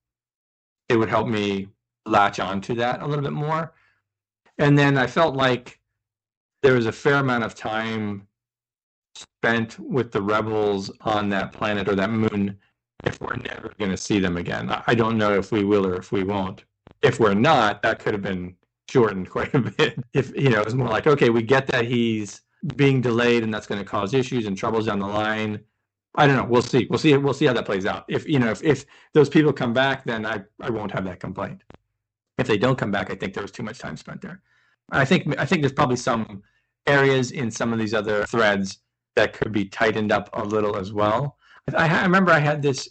it would help me latch onto that a little bit more. And then I felt like there was a fair amount of time spent with the rebels on that planet or that moon if we're never going to see them again. I don't know if we will or if we won't. If we're not, that could have been shortened quite a bit. If it was more like, okay, we get that he's being delayed and that's going to cause issues and troubles down the line. I don't know. We'll see. We'll see how that plays out. If those people come back, then I won't have that complaint. If they don't come back, I think there was too much time spent there. I think there's probably some areas in some of these other threads that could be tightened up a little as well. I remember I had this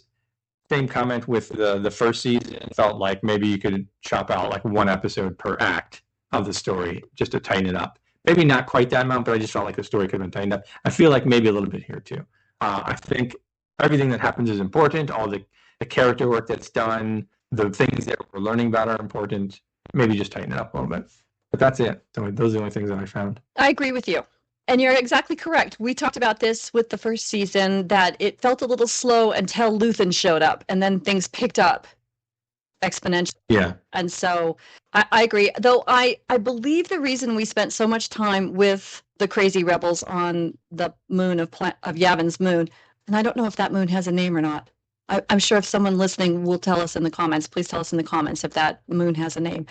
same comment with the first season. It felt like maybe you could chop out like one episode per act of the story just to tighten it up. Maybe not quite that amount, but I just felt like the story could have been tightened up. I feel like maybe a little bit here too. I think everything that happens is important. All the character work that's done, the things that we're learning about are important. Maybe just tighten it up a little bit. But that's it. So those are the only things that I found.
I agree with you. And you're exactly correct. We talked about this with the first season, that it felt a little slow until Luthen showed up, and then things picked up exponentially.
Yeah.
And so I agree. Though I believe the reason we spent so much time with the crazy rebels on the moon of Yavin's moon, and I don't know if that moon has a name or not. I'm sure if someone listening will tell us in the comments, please tell us in the comments if that moon has a name.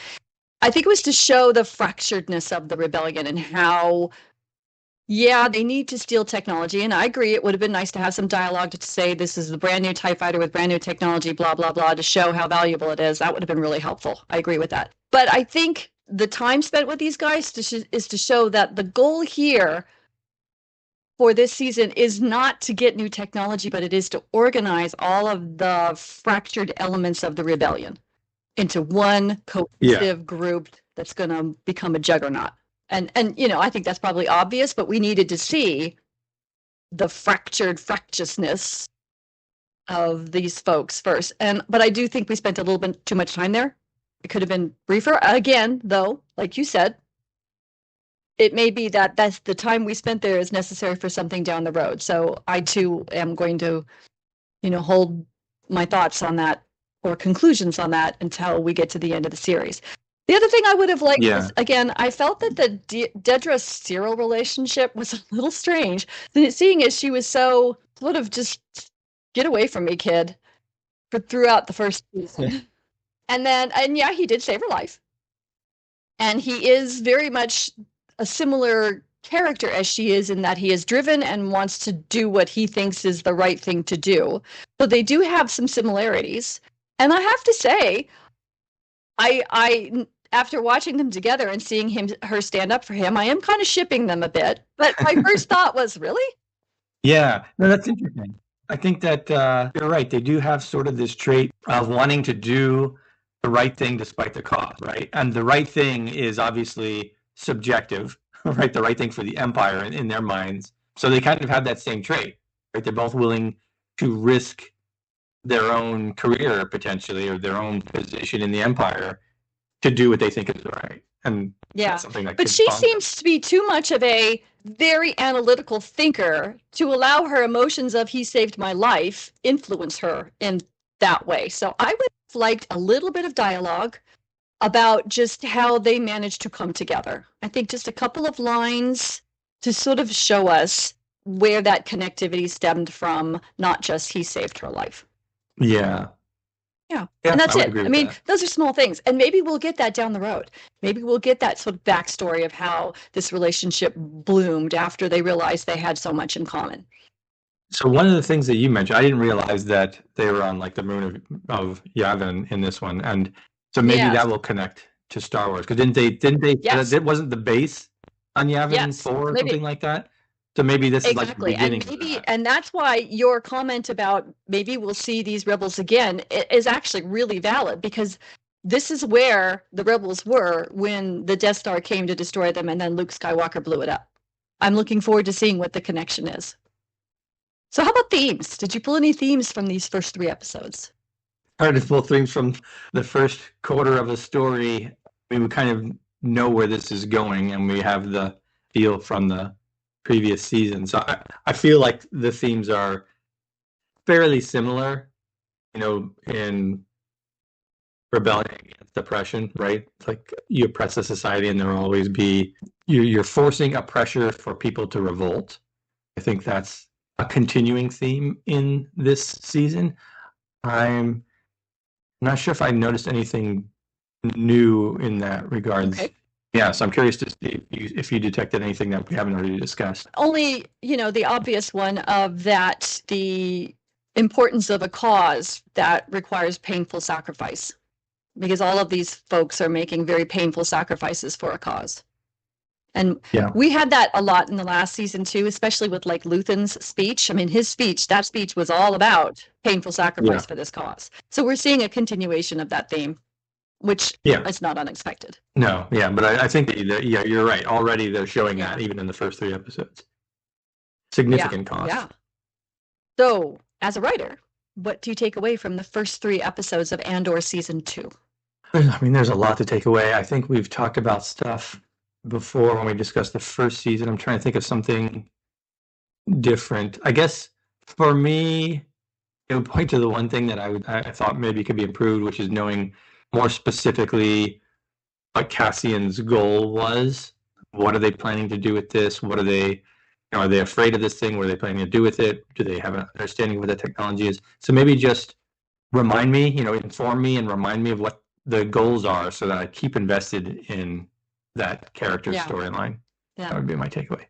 I think it was to show the fracturedness of the rebellion and how, yeah, they need to steal technology. And I agree, it would have been nice to have some dialogue to say this is the brand new TIE fighter with brand new technology, blah, blah, blah, to show how valuable it is. That would have been really helpful. I agree with that. But I think the time spent with these guys is to show that the goal here for this season is not to get new technology, but it is to organize all of the fractured elements of the rebellion into one cohesive group that's going to become a juggernaut. And I think that's probably obvious, but we needed to see the fractiousness of these folks first. But I do think we spent a little bit too much time there. It could have been briefer. Again, though, like you said, it may be that that's the time we spent there is necessary for something down the road. So I too am going to, hold my thoughts on that or conclusions on that until we get to the end of the series. The other thing I would have liked was, again, I felt that the Dedra Cyril relationship was a little strange, seeing as she was so sort of just get away from me, kid, throughout the first season. And yeah, he did save her life. And he is very much a similar character as she is, in that he is driven and wants to do what he thinks is the right thing to do. So they do have some similarities. And I have to say, I after watching them together and seeing her stand up for him, I am kind of shipping them a bit. But my first thought was, really?
Yeah, no, that's interesting. I think that you're right. They do have sort of this trait of wanting to do the right thing despite the cost, right? And the right thing is obviously subjective, right? The right thing for the Empire in their minds. So they kind of have that same trait, right? They're both willing to risk their own career potentially, or their own position in the Empire, to do what they think is right. And that's something that
but she seems to be too much of a very analytical thinker to allow her emotions of "he saved my life" influence her in that way. So I would have liked a little bit of dialogue about just how they managed to come together. I think just a couple of lines to sort of show us where that connectivity stemmed from, not just "he saved her life."
Yeah.
Yeah, and that's it. I mean, those are small things, and maybe we'll get that down the road. Maybe we'll get that sort of backstory of how this relationship bloomed after they realized they had so much in common.
So one of the things that you mentioned, I didn't realize that they were on like the moon of Yavin in this one, and so maybe that will connect to Star Wars, because didn't they? Yes. It wasn't the base on Yavin 4 or something like that. So maybe this is like the beginning.
And that's why your comment about maybe we'll see these rebels again is actually really valid, because this is where the rebels were when the Death Star came to destroy them, and then Luke Skywalker blew it up. I'm looking forward to seeing what the connection is. So how about themes? Did you pull any themes from these first 3 episodes?
Hard to pull themes from the first quarter of a story. We would kind of know where this is going, and we have the feel from the previous season. So I feel like the themes are fairly similar, in rebellion against oppression, right? It's like you oppress a society and there will always be, you're forcing a pressure for people to revolt. I think that's a continuing theme in this season. I'm not sure if I noticed anything new in that regard. Okay. Yeah, so I'm curious to see if you detected anything that we haven't already discussed.
Only, the obvious one of that, the importance of a cause that requires painful sacrifice, because all of these folks are making very painful sacrifices for a cause. And we had that a lot in the last season too, especially with like Luthen's speech. I mean, that speech was all about painful sacrifice for this cause. So we're seeing a continuation of that theme, which is not unexpected.
No, but I think that you're right. Already they're showing that even in the first 3 episodes. Significant cost.
Yeah. So, as a writer, what do you take away from the first 3 episodes of Andor season 2?
I mean, there's a lot to take away. I think we've talked about stuff before when we discussed the first season. I'm trying to think of something different. I guess for me, it would point to the one thing that I thought maybe could be improved, which is knowing more specifically what Cassian's goal was. What are they planning to do with this? What are they, are they afraid of this thing? What are they planning to do with it? Do they have an understanding of what the technology is? So maybe just remind me, inform me and remind me of what the goals are so that I keep invested in that character's storyline.
Yeah.
That would be my takeaway.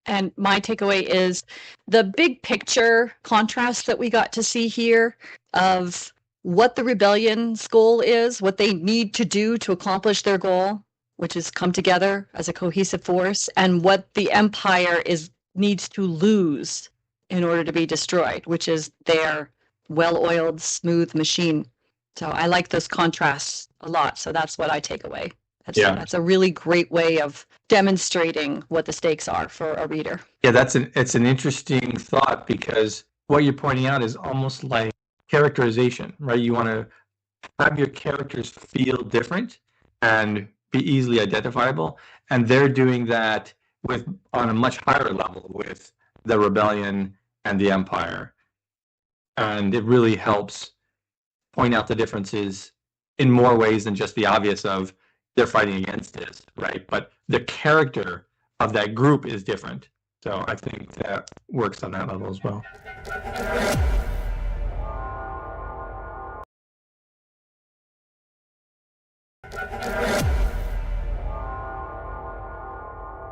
And my takeaway is the big picture contrast that we got to see here of what the rebellion's goal is, what they need to do to accomplish their goal, which is come together as a cohesive force, and what the Empire needs to lose in order to be destroyed, which is their well-oiled, smooth machine. So I like those contrasts a lot. So that's what I take away. That's a really great way of demonstrating what the stakes are for a reader.
Yeah, it's an interesting thought, because what you're pointing out is almost like characterization, right? You want to have your characters feel different and be easily identifiable, and they're doing that on a much higher level with the rebellion and the Empire, and it really helps point out the differences in more ways than just the obvious of they're fighting against this, right? But the character of that group is different. So I think that works on that level as well.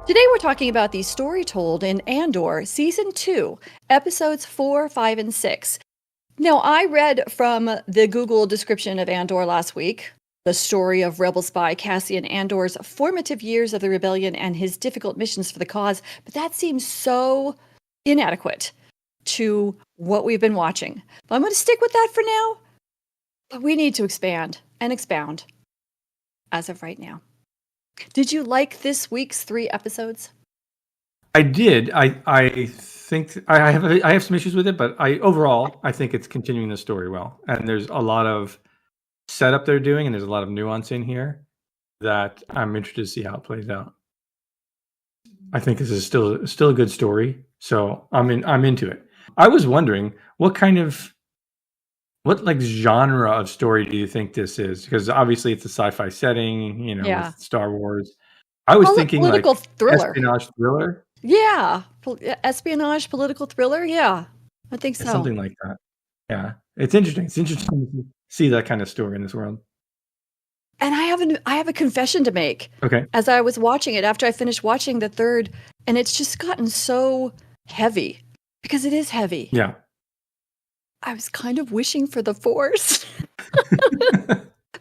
Today we're talking about the story told in Andor, Season 2, Episodes 4, 5, and 6. Now, I read from the Google description of Andor last week, the story of rebel spy Cassian Andor's formative years of the rebellion and his difficult missions for the cause, but that seems so inadequate to what we've been watching. But I'm going to stick with that for now, but we need to expand and expound as of right now. Did you like this week's 3 episodes?
I did. I think I have some issues with it, but overall I think it's continuing the story well. And there's a lot of setup they're doing, and there's a lot of nuance in here that I'm interested to see how it plays out. I think this is still a good story, so I'm into it. I was wondering what genre of story do you think this is? Because obviously it's a sci-fi setting, with Star Wars. I was thinking
political thriller.
Espionage thriller.
Yeah, espionage, political thriller. Yeah, I think so.
Something like that. Yeah, it's interesting. It's interesting to see that kind of story in this world.
And I have a confession to make.
Okay.
As I was watching it, after I finished watching the 3rd, and it's just gotten so heavy, because it is heavy.
Yeah.
I was kind of wishing for the Force.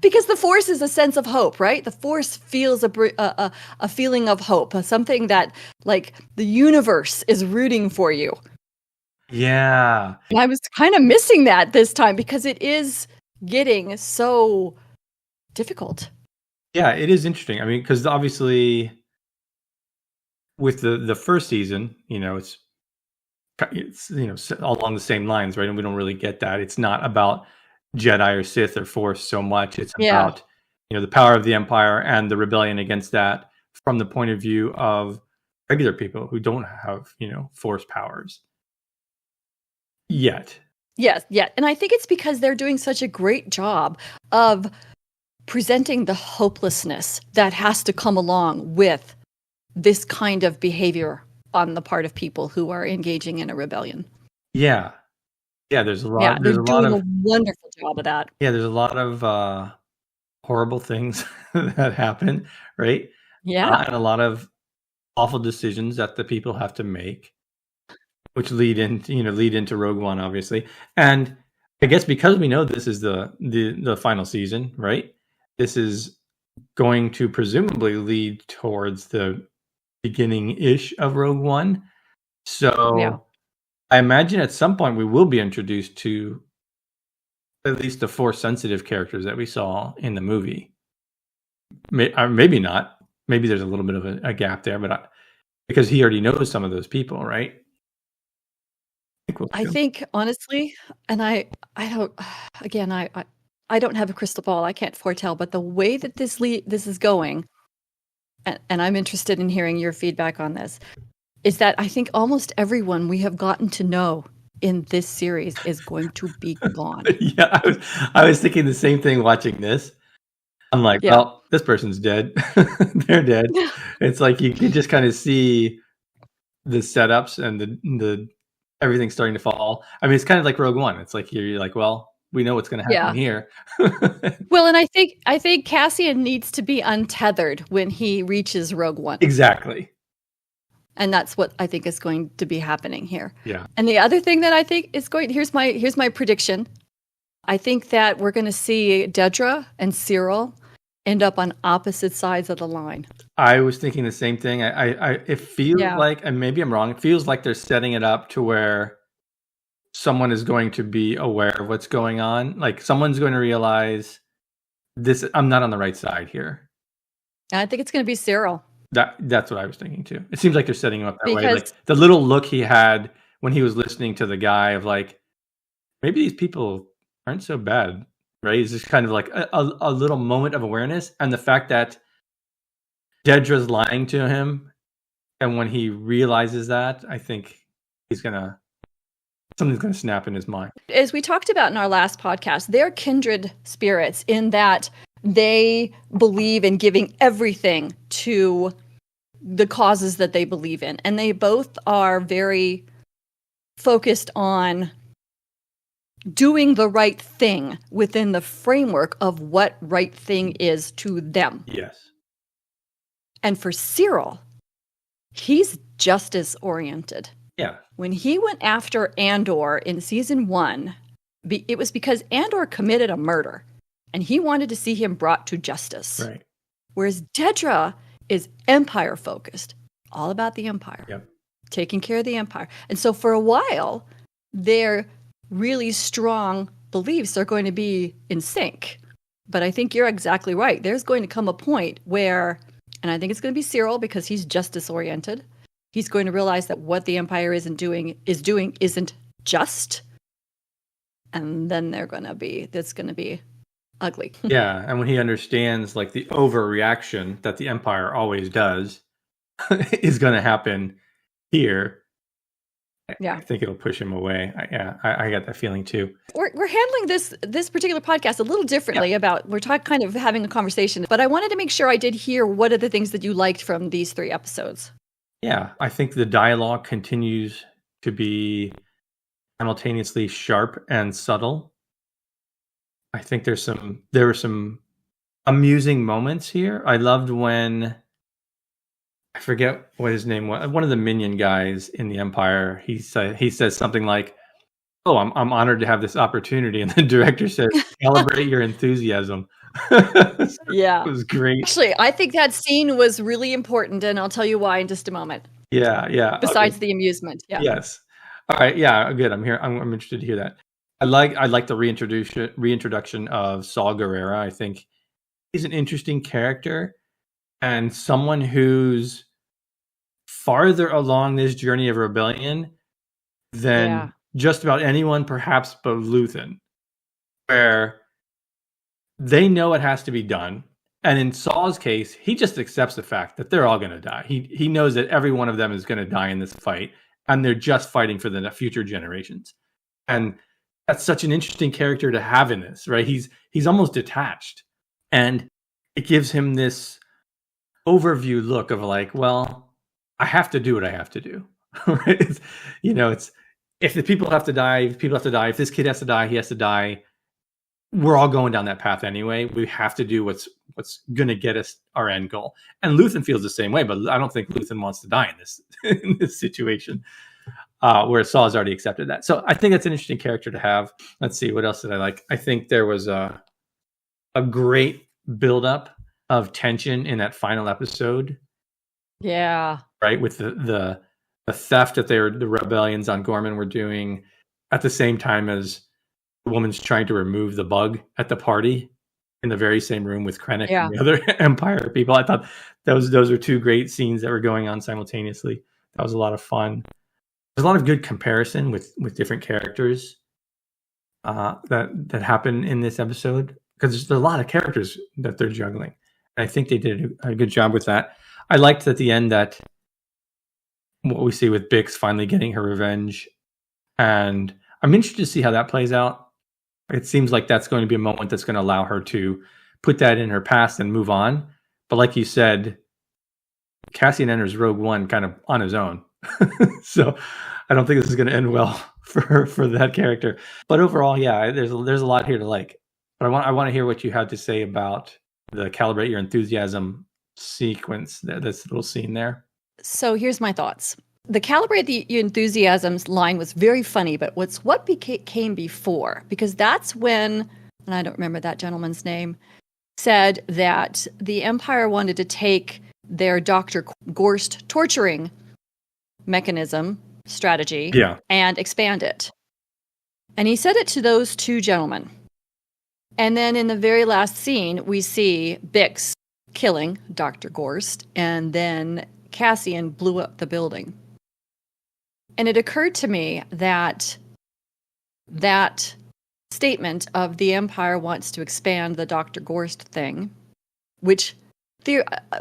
Because the Force is a sense of hope, right? The Force feels a feeling of hope, something that, like, the universe is rooting for you.
Yeah.
And I was kind of missing that this time, because it is getting so difficult.
Yeah, it is interesting. I mean, because obviously with the first season, it's along the same lines, right? And we don't really get that. It's not about Jedi or Sith or Force so much. It's about the power of the Empire and the rebellion against that from the point of view of regular people who don't have Force powers yet.
Yes, yeah. And I think it's because they're doing such a great job of presenting the hopelessness that has to come along with this kind of behavior on the part of people who are engaging in a rebellion.
Yeah. Yeah, there's a lot.
Yeah,
there's
they're doing a wonderful job of that.
Yeah, there's a lot of horrible things that happen, right?
Yeah,
and a lot of awful decisions that the people have to make, which lead into Rogue One, obviously. And I guess because we know this is the final season, right? This is going to presumably lead towards the beginning-ish of Rogue One. So I imagine at some point we will be introduced to at least the Force-sensitive characters that we saw in the movie. Maybe not. Maybe there's a little bit of a gap there, but because he already knows some of those people, right?
I think honestly, and I don't. Again, I don't have a crystal ball. I can't foretell, but the way that this is going, and I'm interested in hearing your feedback on this, is that I think almost everyone we have gotten to know in this series is going to be gone.
Yeah, I was thinking the same thing watching this. I'm like,
Yeah.
well, this person's dead. They're dead. It's like you can just kind of see the setups and the everything starting to fall. I mean, it's kind of like Rogue One. It's like you're like, well, we know what's going to happen here.
Well, and I think Cassian needs to be untethered when he reaches Rogue One.
Exactly.
And that's what I think is going to be happening here.
Yeah.
And the other thing that I think is going, here's my prediction. I think that we're going to see Dedra and Cyril end up on opposite sides of the line.
I was thinking the same thing. It feels like, and maybe I'm wrong, it feels like they're setting it up to where someone is going to be aware of what's going on. Like someone's going to realize this, I'm not on the right side here.
And I think it's going to be Cyril.
That's what I was thinking too. It seems like they're setting him up that way. Like the little look he had when he was listening to the guy of like, maybe these people aren't so bad, right? It's just kind of like a little moment of awareness. And the fact that Dedra's lying to him, and when he realizes that, I think something's gonna snap in his mind.
As we talked about in our last podcast, they're kindred spirits in that they believe in giving everything to the causes that they believe in. And they both are very focused on doing the right thing within the framework of what right thing is to them.
Yes.
And for Cyril, he's justice oriented.
Yeah.
When he went after Andor in season 1, it was because Andor committed a murder and he wanted to see him brought to justice.
Right.
Whereas Dedra is empire focused, all about the empire,
yep,
taking care of the empire. And so for a while, their really strong beliefs are going to be in sync. But I think you're exactly right. There's going to come a point where, and I think it's going to be Cyril because he's justice oriented. He's going to realize that what the empire isn't doing isn't just. And then that's going to be ugly.
Yeah, and when he understands like the overreaction that the empire always does is going to happen here, I think it'll push him away. I got that feeling too.
We're handling this particular podcast a little differently. We're kind of having a conversation, but I wanted to make sure I did hear what are the things that you liked from these 3 episodes. Yeah,
I think the dialogue continues to be simultaneously sharp and subtle. I think there were some amusing moments here. I loved when, I forget what his name was, one of the minion guys in the Empire, he says something like, "Oh, I'm honored to have this opportunity," and the director says, "Celebrate your enthusiasm."
Yeah,
it was great.
Actually, I think that scene was really important, and I'll tell you why in just a moment.
Yeah.
Besides the amusement, yeah.
Yes. All right. Yeah. Good. I'm here. I'm interested to hear that. I like the reintroduction of Saul Guerrera. I think he's an interesting character and someone who's farther along this journey of rebellion than just about anyone, perhaps but Luthen, where they know it has to be done. And in Saul's case, he just accepts the fact that they're all going to die. He knows that every one of them is going to die in this fight, and they're just fighting for the future generations. And that's such an interesting character to have in this, right? He's almost detached, and it gives him this overview look of like, well, I have to do what I have to do. Right? It's if the people have to die, if this kid has to die, he has to die. We're all going down that path anyway. We have to do what's going to get us our end goal. And Luthen feels the same way, but I don't think Luthen wants to die in this situation. Where Saul has already accepted that. So I think that's an interesting character to have. Let's see, what else did I like? I think there was a great buildup of tension in that final episode.
Yeah.
Right, with the theft that the rebellions on Gorman were doing at the same time as the woman's trying to remove the bug at the party in the very same room with Krennic and the other Empire people. I thought those were 2 great scenes that were going on simultaneously. That was a lot of fun. There's a lot of good comparison with different characters.
that happen in this episode, because there's a lot of characters that they're juggling. And I think they did a good job with that. I liked at the end that what we see with Bix finally getting her revenge, and I'm interested to see how that plays out. It seems like that's going to be a moment that's going to allow her to put that in her past and move on. But like you said, Cassian enters Rogue One kind of on his own. So I don't think this is going to end well for that character. But overall, yeah, there's a lot here to like. But I want to hear what you had to say about the Calibrate Your Enthusiasm sequence, this little scene there.
So here's my thoughts. The Calibrate Your Enthusiasms line was very funny, but what came before? Because that's when, and I don't remember that gentleman's name, said that the Empire wanted to take their Dr. Gorst torturing mechanism, strategy, and expand it. And he said it to those two gentlemen. And then in the very last scene, we see Bix killing Dr. Gorst, and then Cassian blew up the building. And it occurred to me that that statement of the Empire wants to expand the Dr. Gorst thing, which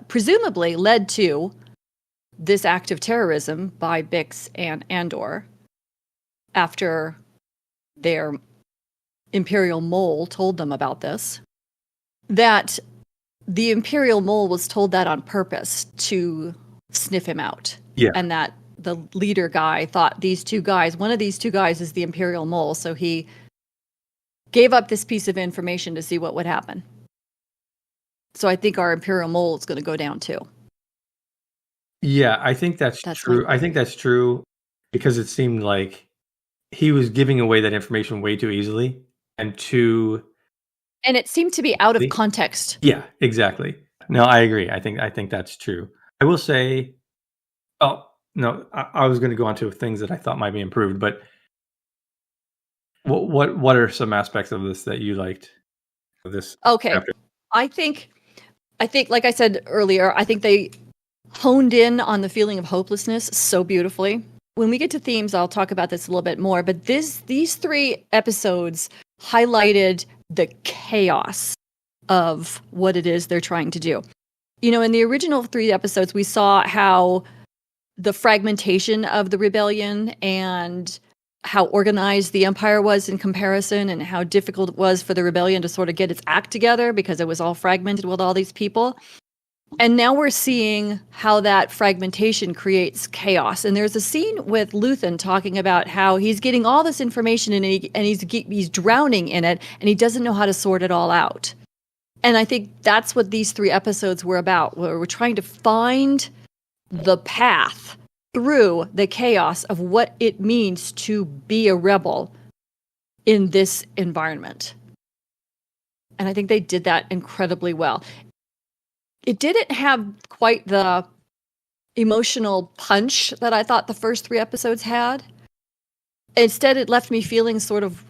presumably led to this act of terrorism by Bix and Andor after their Imperial mole told them about this, that the Imperial mole was told that on purpose to sniff him out.
Yeah.
And that the leader guy thought one of these two guys is the Imperial mole, so he gave up this piece of information to see what would happen. So I think our Imperial mole is going to go down too.
Yeah, I think that's true. I think that's true because it seemed like he was giving away that information way too easily and
it seemed to be out of context.
Yeah, exactly. No, I agree. I think that's true. I will say, I was going to go on to things that I thought might be improved, but what are some aspects of this that you liked? This chapter?
I think, like I said earlier, I think they honed in on the feeling of hopelessness so beautifully. When we get to themes, I'll talk about this a little bit more, but these 3 episodes highlighted the chaos of what it is they're trying to do. You know, in the original 3 episodes, we saw how the fragmentation of the rebellion and how organized the Empire was in comparison, and how difficult it was for the rebellion to sort of get its act together because it was all fragmented with all these people. And now we're seeing how that fragmentation creates chaos. And there's a scene with Luthen talking about how he's getting all this information and he's drowning in it, and he doesn't know how to sort it all out. And I think that's what these 3 episodes were about, where we're trying to find the path through the chaos of what it means to be a rebel in this environment. And I think they did that incredibly well. It didn't have quite the emotional punch that I thought the first 3 episodes had. Instead, it left me feeling sort of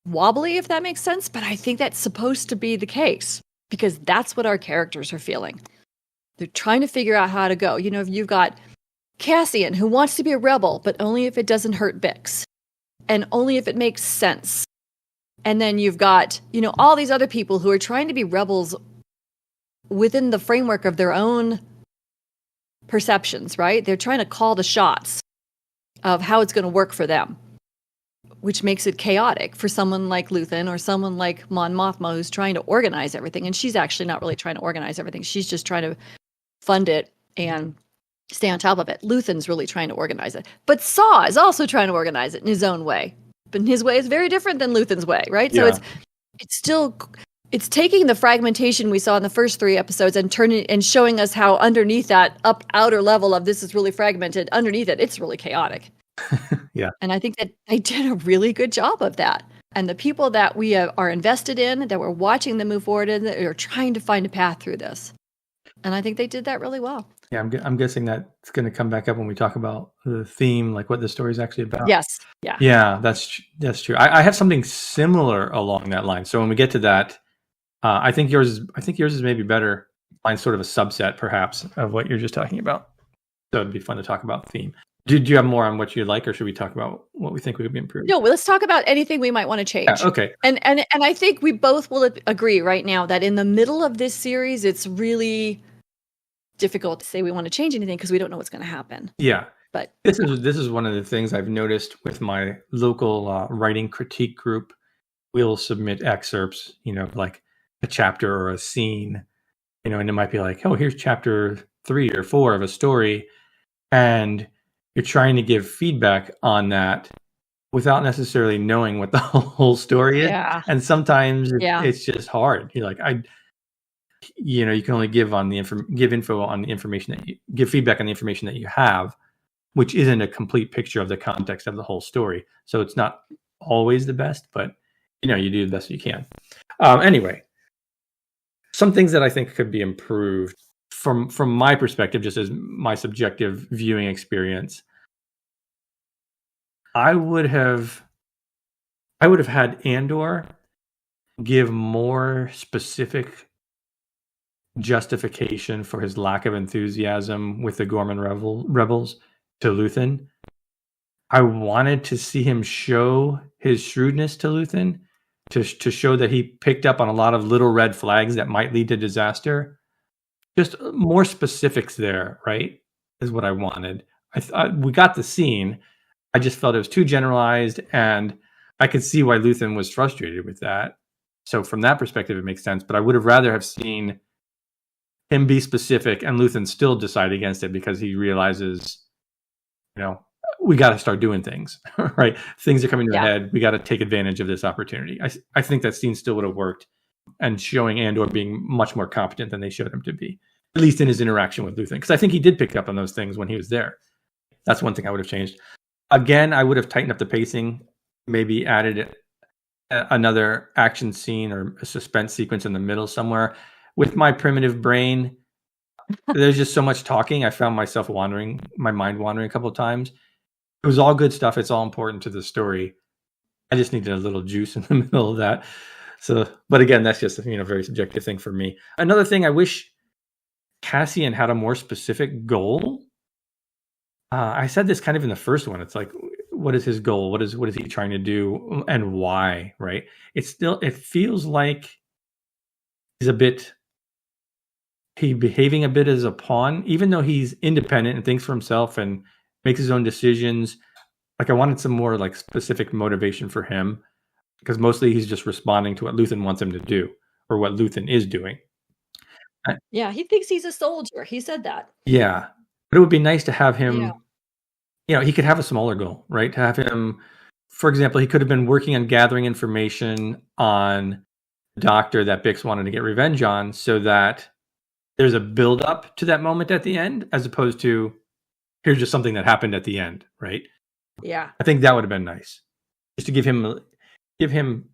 wobbly, if that makes sense. But I think that's supposed to be the case, because that's what our characters are feeling. They're trying to figure out how to go. You know, you've got Cassian, who wants to be a rebel, but only if it doesn't hurt Bix, and only if it makes sense. And then you've got, you know, all these other people who are trying to be rebels within the framework of their own perceptions, right? They're trying to call the shots of how it's going to work for them, which makes it chaotic for someone like Luthen or someone like Mon Mothma, who's trying to organize everything. And she's actually not really trying to organize everything. She's just trying to fund it and stay on top of it. Luthen's really trying to organize it. But Saw is also trying to organize it in his own way. But his way is very different than Luthen's way, right?
Yeah.
So it's taking the fragmentation we saw in the first 3 episodes and turning and showing us how underneath that outer level of this is really fragmented, underneath it, it's really chaotic.
Yeah.
And I think that they did a really good job of that. And the people that we are invested in, that we're watching them move forward in, that are trying to find a path through this. And I think they did that really well.
Yeah, I'm guessing that's going to come back up when we talk about the theme, like what the story is actually about.
Yes. Yeah.
Yeah, that's true. I have something similar along that line. So when we get to that, I think yours is maybe better. Mine's sort of a subset, perhaps, of what you're just talking about. So it'd be fun to talk about theme. Did you have more on what you'd like, or should we talk about what we think would be improved?
No, well, let's talk about anything we might want to change.
Yeah, okay.
And I think we both will agree right now that in the middle of this series, it's really difficult to say we want to change anything because we don't know what's going to happen.
Yeah.
But
this is one of the things I've noticed with my local writing critique group. We'll submit excerpts, like a chapter or a scene, and it might be like, oh, here's chapter 3 or 4 of a story, and you're trying to give feedback on that without necessarily knowing what the whole story is.
Yeah.
And sometimes it's just hard. You're like, you can only give on the info on the information that give feedback on the information that you have, which isn't a complete picture of the context of the whole story. So it's not always the best, but you do the best you can. Anyway, some things that I think could be improved from my perspective, just as my subjective viewing experience. I would have had Andor give more specific justification for his lack of enthusiasm with the Gorman rebels to Luthen. I wanted to see him show his shrewdness to Luthen, to show that he picked up on a lot of little red flags that might lead to disaster. Just more specifics there, right, is what I wanted. We got the scene. I just felt it was too generalized, and I could see why Luthen was frustrated with that. So from that perspective, it makes sense. But I would have rather have seen him be specific and Luthen still decide against it because he realizes, we got to start doing things, right? Things are coming to a head. We got to take advantage of this opportunity. I think that scene still would have worked, and showing Andor being much more competent than they showed him to be, at least in his interaction with Luthen. Because I think he did pick up on those things when he was there. That's one thing I would have changed. Again, I would have tightened up the pacing, maybe added another action scene or a suspense sequence in the middle somewhere. With my primitive brain, there's just so much talking. I found myself my mind wandering a couple of times. It was all good stuff. It's all important to the story. I just needed a little juice in the middle of that. So, but again, that's just a very subjective thing for me. Another thing, I wish Cassian had a more specific goal. I said this kind of in the first one. It's like, what is his goal? What is he trying to do, and why? Right? It feels like he's behaving a bit as a pawn, even though he's independent and thinks for himself and makes his own decisions. Like, I wanted some more like specific motivation for him, because mostly he's just responding to what Luthen wants him to do, or what Luthen is doing.
Yeah, he thinks he's a soldier. He said that.
Yeah, but it would be nice to have him. He could have a smaller goal, right? To have him, for example, he could have been working on gathering information on the doctor that Bix wanted to get revenge on, so that there's a build up to that moment at the end, as opposed to here's just something that happened at the end, right?
Yeah.
I think that would have been nice, just to give him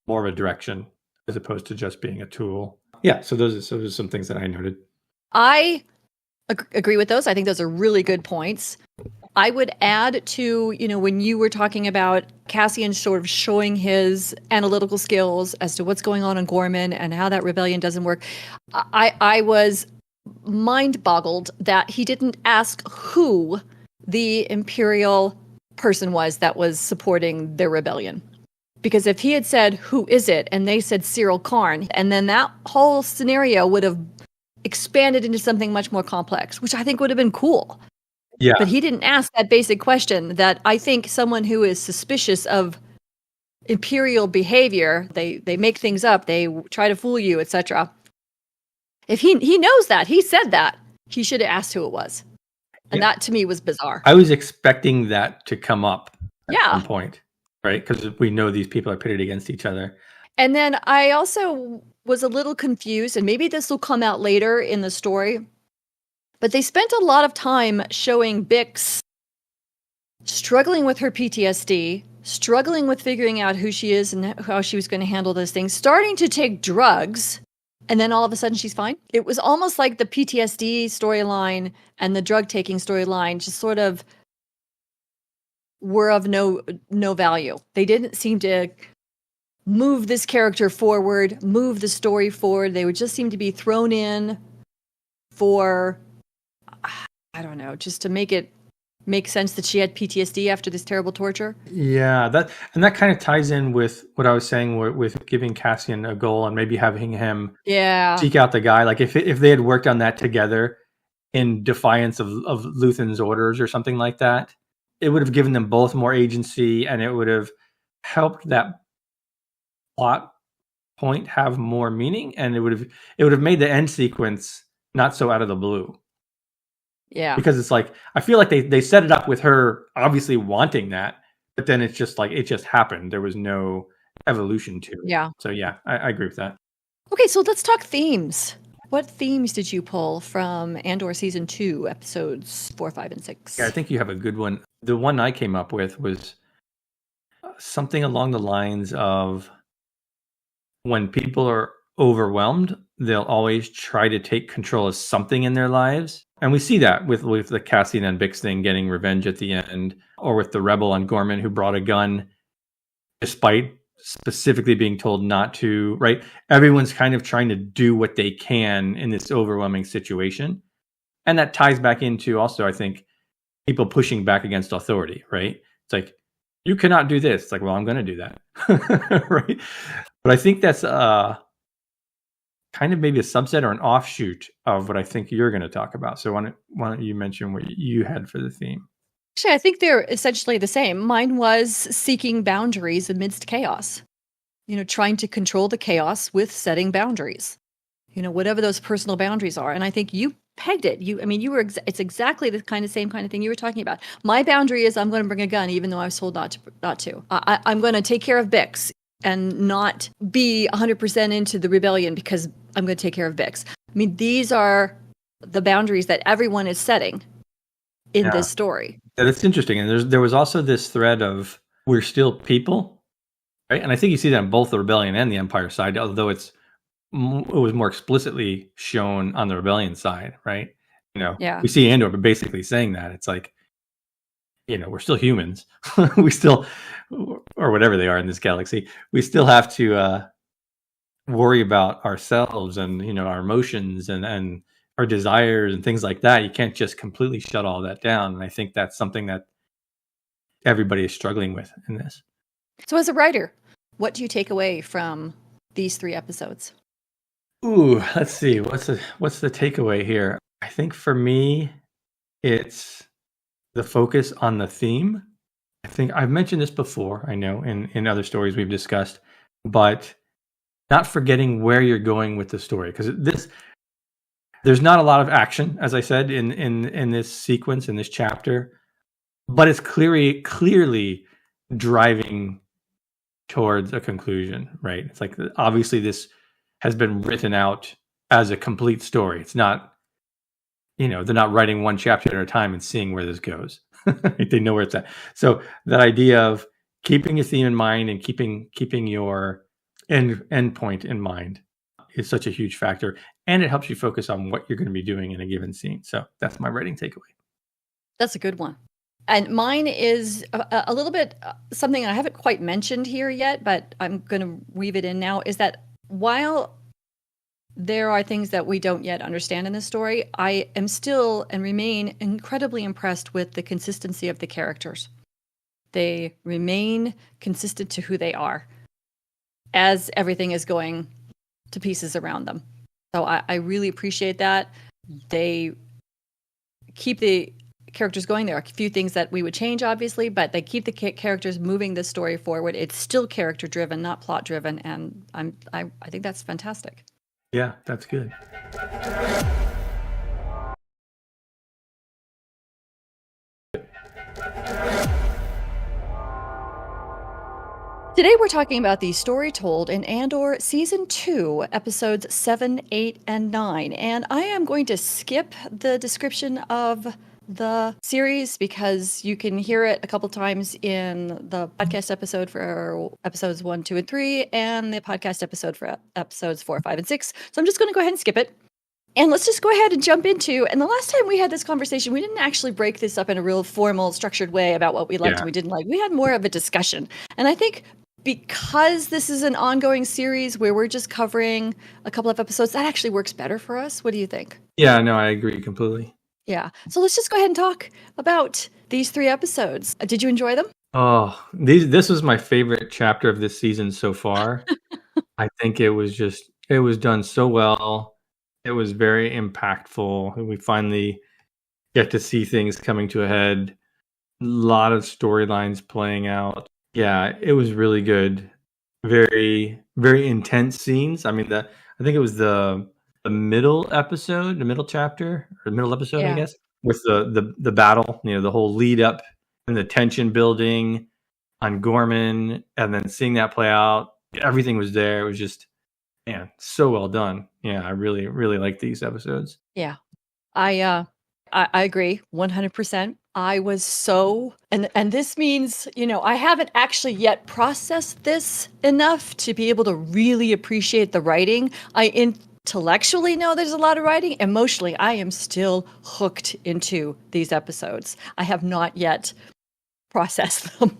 more of a direction as opposed to just being a tool. Yeah, so those are some things that I noted.
I agree with those. I think those are really good points. I would add to, when you were talking about Cassian sort of showing his analytical skills as to what's going on in Gorman and how that rebellion doesn't work, I was mind-boggled that he didn't ask who the Imperial person was that was supporting their rebellion. Because if he had said, who is it? And they said Cyril Karn, and then that whole scenario would have expanded into something much more complex, which I think would have been cool.
Yeah.
But he didn't ask that basic question that I think someone who is suspicious of Imperial behavior, they make things up, they try to fool you, etc. If he knows that, he said that, he should have asked who it was. And that to me was bizarre.
I was expecting that to come up at some point, right? Because we know these people are pitted against each other.
And then I also was a little confused, and maybe this will come out later in the story, but they spent a lot of time showing Bix struggling with her PTSD, struggling with figuring out who she is and how she was going to handle those things, starting to take drugs, and then all of a sudden she's fine. It was almost like the PTSD storyline and the drug-taking storyline just sort of were of no value. They didn't seem to move this character forward, move the story forward. They would just seem to be thrown in for, I don't know, just to make it makes sense that she had PTSD after this terrible torture.
Yeah, that kind of ties in with what I was saying with giving Cassian a goal and maybe having him seek out the guy. Like if they had worked on that together in defiance of Luthen's orders or something like that, it would have given them both more agency, and it would have helped that plot point have more meaning, and it would have made the end sequence not so out of the blue.
Yeah.
Because it's like, I feel like they set it up with her obviously wanting that, but then it's just like, it just happened. There was no evolution to it.
Yeah.
So yeah, I agree with that.
Okay, so let's talk themes. What themes did you pull from Andor Season 2, Episodes 4, 5, and 6?
Yeah, I think you have a good one. The one I came up with was something along the lines of, when people are overwhelmed, they'll always try to take control of something in their lives. And we see that with the Cassian and Bix thing getting revenge at the end, or with the rebel on Gorman who brought a gun despite specifically being told not to, right? Everyone's kind of trying to do what they can in this overwhelming situation. And that ties back into also, I think, people pushing back against authority, right? It's like, you cannot do this. It's like, well, I'm going to do that, right? But I think that's kind of maybe a subset or an offshoot of what I think you're going to talk about. So why don't you mention what you had for the theme?
Actually, I think they're essentially the same. Mine was seeking boundaries amidst chaos. Trying to control the chaos with setting boundaries. Whatever those personal boundaries are. And I think you pegged it. It's exactly the same kind of thing you were talking about. My boundary is I'm going to bring a gun, even though I was told not to. I'm going to take care of Bix and not be 100% into the rebellion because I'm going to take care of Bix. These are the boundaries that everyone is setting in this story.
Yeah, that's interesting. And there was also this thread of, we're still people, right? And I think you see that on both the rebellion and the Empire side, although it was more explicitly shown on the rebellion side, right? We see Andor basically saying that. It's like, we're still humans. We still, or whatever they are in this galaxy, we still have to worry about ourselves and, our emotions and our desires and things like that. You can't just completely shut all that down. And I think that's something that everybody is struggling with in this.
So as a writer, what do you take away from these 3 episodes?
Ooh, let's see. What's the takeaway here? I think for me, it's the focus on the theme. I think I've mentioned this before, I know, in other stories we've discussed, but not forgetting where you're going with the story. Because there's not a lot of action, as I said, in this sequence, in this chapter, but it's clearly driving towards a conclusion, right? It's like, obviously this has been written out as a complete story. It's not, they're not writing one chapter at a time and seeing where this goes. They know where it's at. So that idea of keeping your theme in mind and keeping your end point in mind is such a huge factor. And it helps you focus on what you're going to be doing in a given scene. So that's my writing takeaway.
That's a good one. And mine is a little bit something I haven't quite mentioned here yet, but I'm going to weave it in now, is that while there are things that we don't yet understand in this story, I am still and remain incredibly impressed with the consistency of the characters. They remain consistent to who they are as everything is going to pieces around them. So I really appreciate that. They keep the characters going. There are a few things that we would change, obviously, but they keep the characters moving the story forward. It's still character driven, not plot driven, and I think that's fantastic.
Yeah, that's good.
Today we're talking about the story told in Andor Season 2, Episodes 7, 8, and 9. And I am going to skip the description of the series because you can hear it a couple times in the podcast episode for Episodes 1, 2, and 3, and the podcast episode for Episodes 4, 5, and 6. So I'm just going to go ahead and skip it. And let's just go ahead and jump into, and the last time we had this conversation, we didn't actually break this up in a real formal, structured way about what we liked and we didn't like. We had more of a discussion. And I think because this is an ongoing series where we're just covering a couple of episodes, that actually works better for us. What do you think?
Yeah, no, I agree completely.
Yeah. So let's just go ahead and talk about these 3 episodes. Did you enjoy them?
Oh, this was my favorite chapter of this season so far. I think it was done so well. It was very impactful. We finally get to see things coming to a head. A lot of storylines playing out. Yeah, it was really good. Very, very intense scenes. I mean, I think it was the middle episode, the middle chapter, or the middle episode, I guess, with the battle. The whole lead up and the tension building on Gorman, and then seeing that play out. Everything was there. It was just, man, so well done. Yeah, I really, really like these episodes.
Yeah, I agree 100%. I was so, and this means, I haven't actually yet processed this enough to be able to really appreciate the writing. I intellectually know there's a lot of writing. Emotionally, I am still hooked into these episodes. I have not yet processed them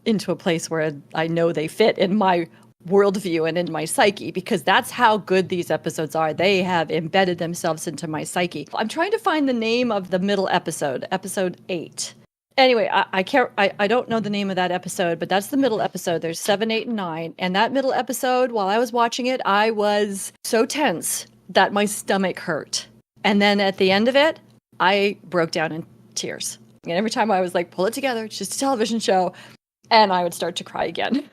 into a place where I know they fit in my worldview and in my psyche, because that's how good these episodes are. They have embedded themselves into my psyche. I'm trying to find the name of the middle episode 8. Anyway, I don't know the name of that episode, but that's the middle episode. There's 7, 8, and 9. And that middle episode, while I was watching it, I was so tense that my stomach hurt. And then at the end of it, I broke down in tears. And every time I was like, pull it together, it's just a television show. And I would start to cry again.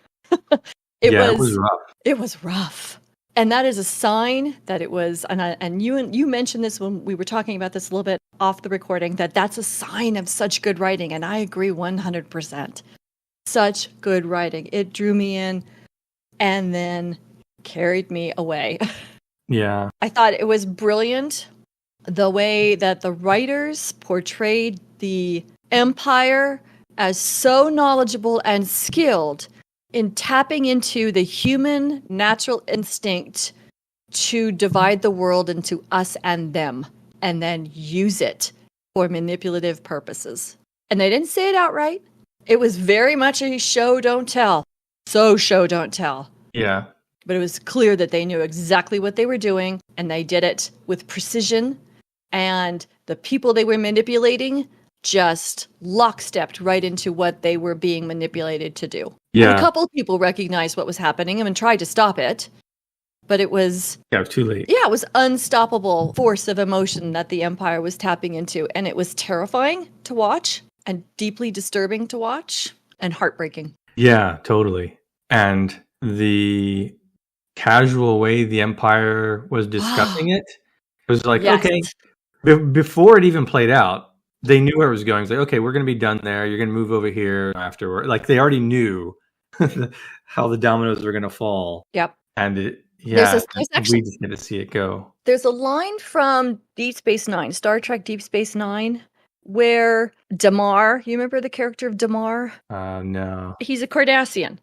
It was rough. It was rough. And that is a sign that it was, and you mentioned this when we were talking about this a little bit off the recording, that's a sign of such good writing. And I agree 100%. Such good writing. It drew me in and then carried me away.
Yeah.
I thought it was brilliant the way that the writers portrayed the Empire as so knowledgeable and skilled in tapping into the human natural instinct to divide the world into us and them, and then use it for manipulative purposes. And they didn't say it outright. It was very much a show, don't tell. So show, don't tell.
Yeah.
But it was clear that they knew exactly what they were doing, and they did it with precision. And the people they were manipulating just lockstepped right into what they were being manipulated to do.
Yeah.
And a couple of people recognized what was happening and tried to stop it, but it was...
Yeah, it was too late.
Yeah, it was unstoppable force of emotion that the Empire was tapping into, and it was terrifying to watch, and deeply disturbing to watch, and heartbreaking.
Yeah, totally. And the casual way the Empire was discussing it was like,
Yes.
okay, before it even played out, they knew where it was going. It's like, okay, we're going to be done there. You're going to move over here afterward. Like, they already knew how the dominoes were going to fall.
Yep.
And we just get to see it go.
There's a line from Deep Space Nine, Star Trek Deep Space Nine, where Damar, you remember the character of Damar?
No.
He's a Cardassian.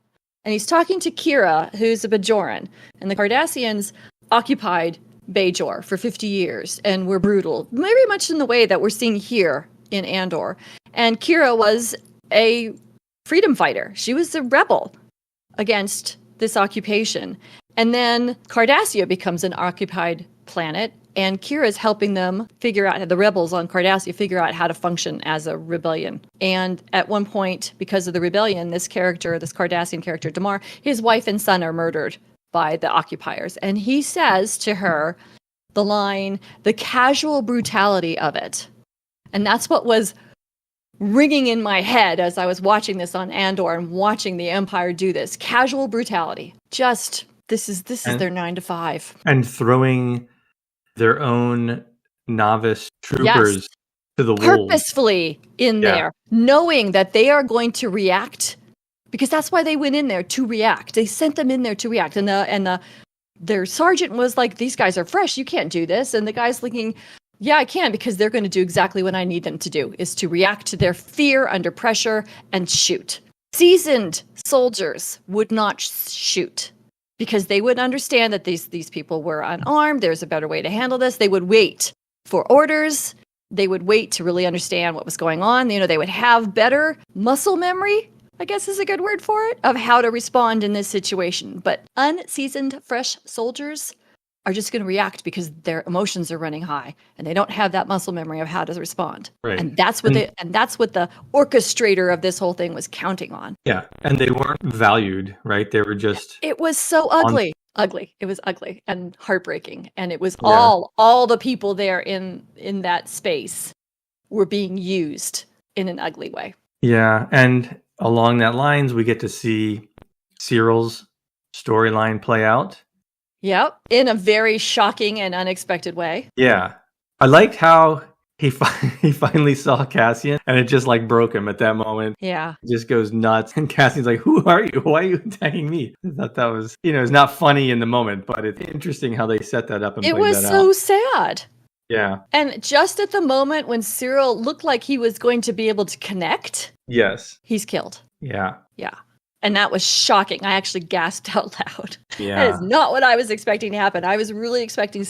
And he's talking to Kira, who's a Bajoran. And the Cardassians occupied Bajor for 50 years and were brutal, very much in the way that we're seeing here in Andor. And Kira was a freedom fighter. She was a rebel against this occupation. And then Cardassia becomes an occupied planet, and Kira's helping them figure out, the rebels on Cardassia figure out how to function as a rebellion. And at one point, because of the rebellion, this Cardassian character, Damar, his wife and son are murdered by the occupiers. And he says to her the line, the casual brutality of it. And that's what was ringing in my head as I was watching this on Andor and watching the Empire do this. Casual brutality. Just, this is their 9 to 5.
And throwing their own novice troopers to the wolves. Purposefully
in there, knowing that they are going to react. Because that's why they went in there, to react. They sent them in there to react. And their sergeant was like, these guys are fresh, you can't do this. And the guy's thinking, yeah, I can, because they're going to do exactly what I need them to do, is to react to their fear under pressure and shoot. Seasoned soldiers would not shoot, because they would understand that these people were unarmed. There's a better way to handle this. They would wait for orders. They would wait to really understand what was going on. They would have better muscle memory, I guess is a good word for it, of how to respond in this situation. But unseasoned, fresh soldiers are just going to react because their emotions are running high and they don't have that muscle memory of how to respond.
Right.
And that's what that's what the orchestrator of this whole thing was counting on.
Yeah. And they weren't valued, right? They were just
It was so ugly. Ugly. It was ugly and heartbreaking. And it was all the people there in that space were being used in an ugly way.
Yeah. And along that lines, we get to see Cyril's storyline play out.
Yep. In a very shocking and unexpected way.
Yeah. I liked how he finally saw Cassian and it just like broke him at that moment.
Yeah.
He just goes nuts. And Cassian's like, who are you? Why are you attacking me? I thought that was, it's not funny in the moment, but it's interesting how they set that up and
it
played
was
that
so
out.
sad.
Yeah.
And just at the moment when Cyril looked like he was going to be able to connect,
Yes.
he's killed.
Yeah.
Yeah. And that was shocking. I actually gasped out loud.
Yeah.
That is not what I was expecting to happen. I was really expecting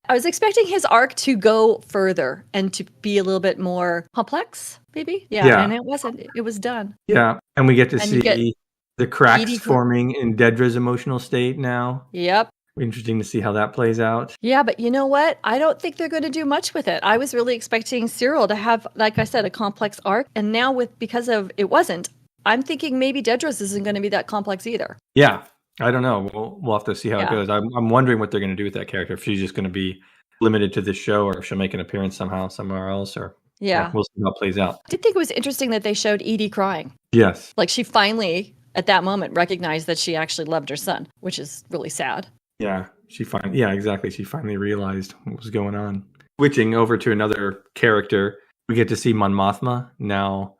I was expecting his arc to go further and to be a little bit more complex, maybe. Yeah. And it wasn't. It was done.
Yeah. And we get to see the cracks
Edie
forming in Dedra's emotional state now.
Yep.
Interesting to see how that plays out.
Yeah, but you know what? I don't think they're going to do much with it. I was really expecting Cyril to have, like I said, a complex arc. And now because of it wasn't, I'm thinking maybe Dedra's isn't going to be that complex either.
Yeah. I don't know. We'll have to see how it goes. I'm wondering what they're going to do with that character. If she's just going to be limited to this show or if she'll make an appearance somehow somewhere else or we'll see how it plays out.
I did think it was interesting that they showed Edie crying.
Yes.
Like she finally, at that moment, recognized that she actually loved her son, which is really sad.
Yeah. Exactly. She finally realized what was going on. Switching over to another character, we get to see Mon Mothma now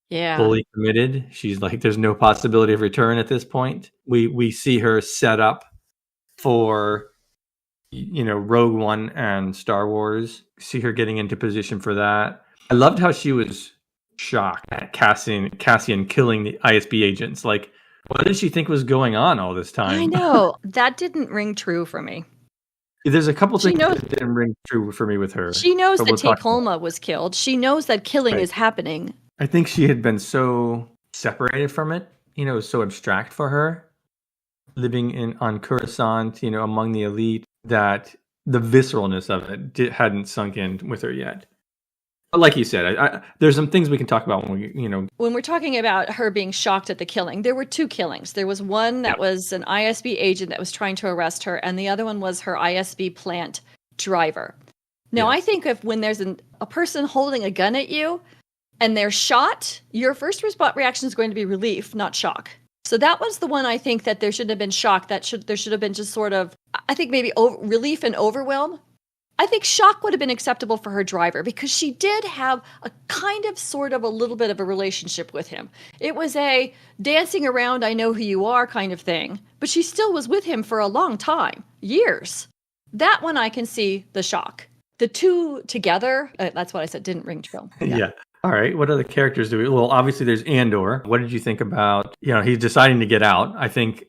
fully committed. She's like, there's no possibility of return at this point. We see her set up for, Rogue One and Star Wars. See her getting into position for that. I loved how she was shocked at Cassian killing the ISB agents. Like, what did she think was going on all this time?
I know. That didn't ring true for me.
There's a couple things that didn't ring true for me with her.
She knows that Takolma was killed. She knows that killing is happening.
I think she had been so separated from it. It was so abstract for her. Living on Coruscant, among the elite, that the visceralness of it hadn't sunk in with her yet. But like you said, there's some things we can talk about when
When we're talking about her being shocked at the killing, there were two killings. There was one that was an ISB agent that was trying to arrest her, and the other one was her ISB plant driver. Now, I think when there's a person holding a gun at you and they're shot, your first reaction is going to be relief, not shock. So that was the one I think that there shouldn't have been shock. There should have been just sort of, I think maybe relief and overwhelm. I think shock would have been acceptable for her driver because she did have a kind of sort of a little bit of a relationship with him. It was a dancing around, I know who you are kind of thing, but she still was with him for a long time, years. That one I can see the shock. The two together, that's what I said, didn't ring true.
Yeah. All right. What other characters do we? Well, obviously there's Andor. What did you think about, he's deciding to get out? I think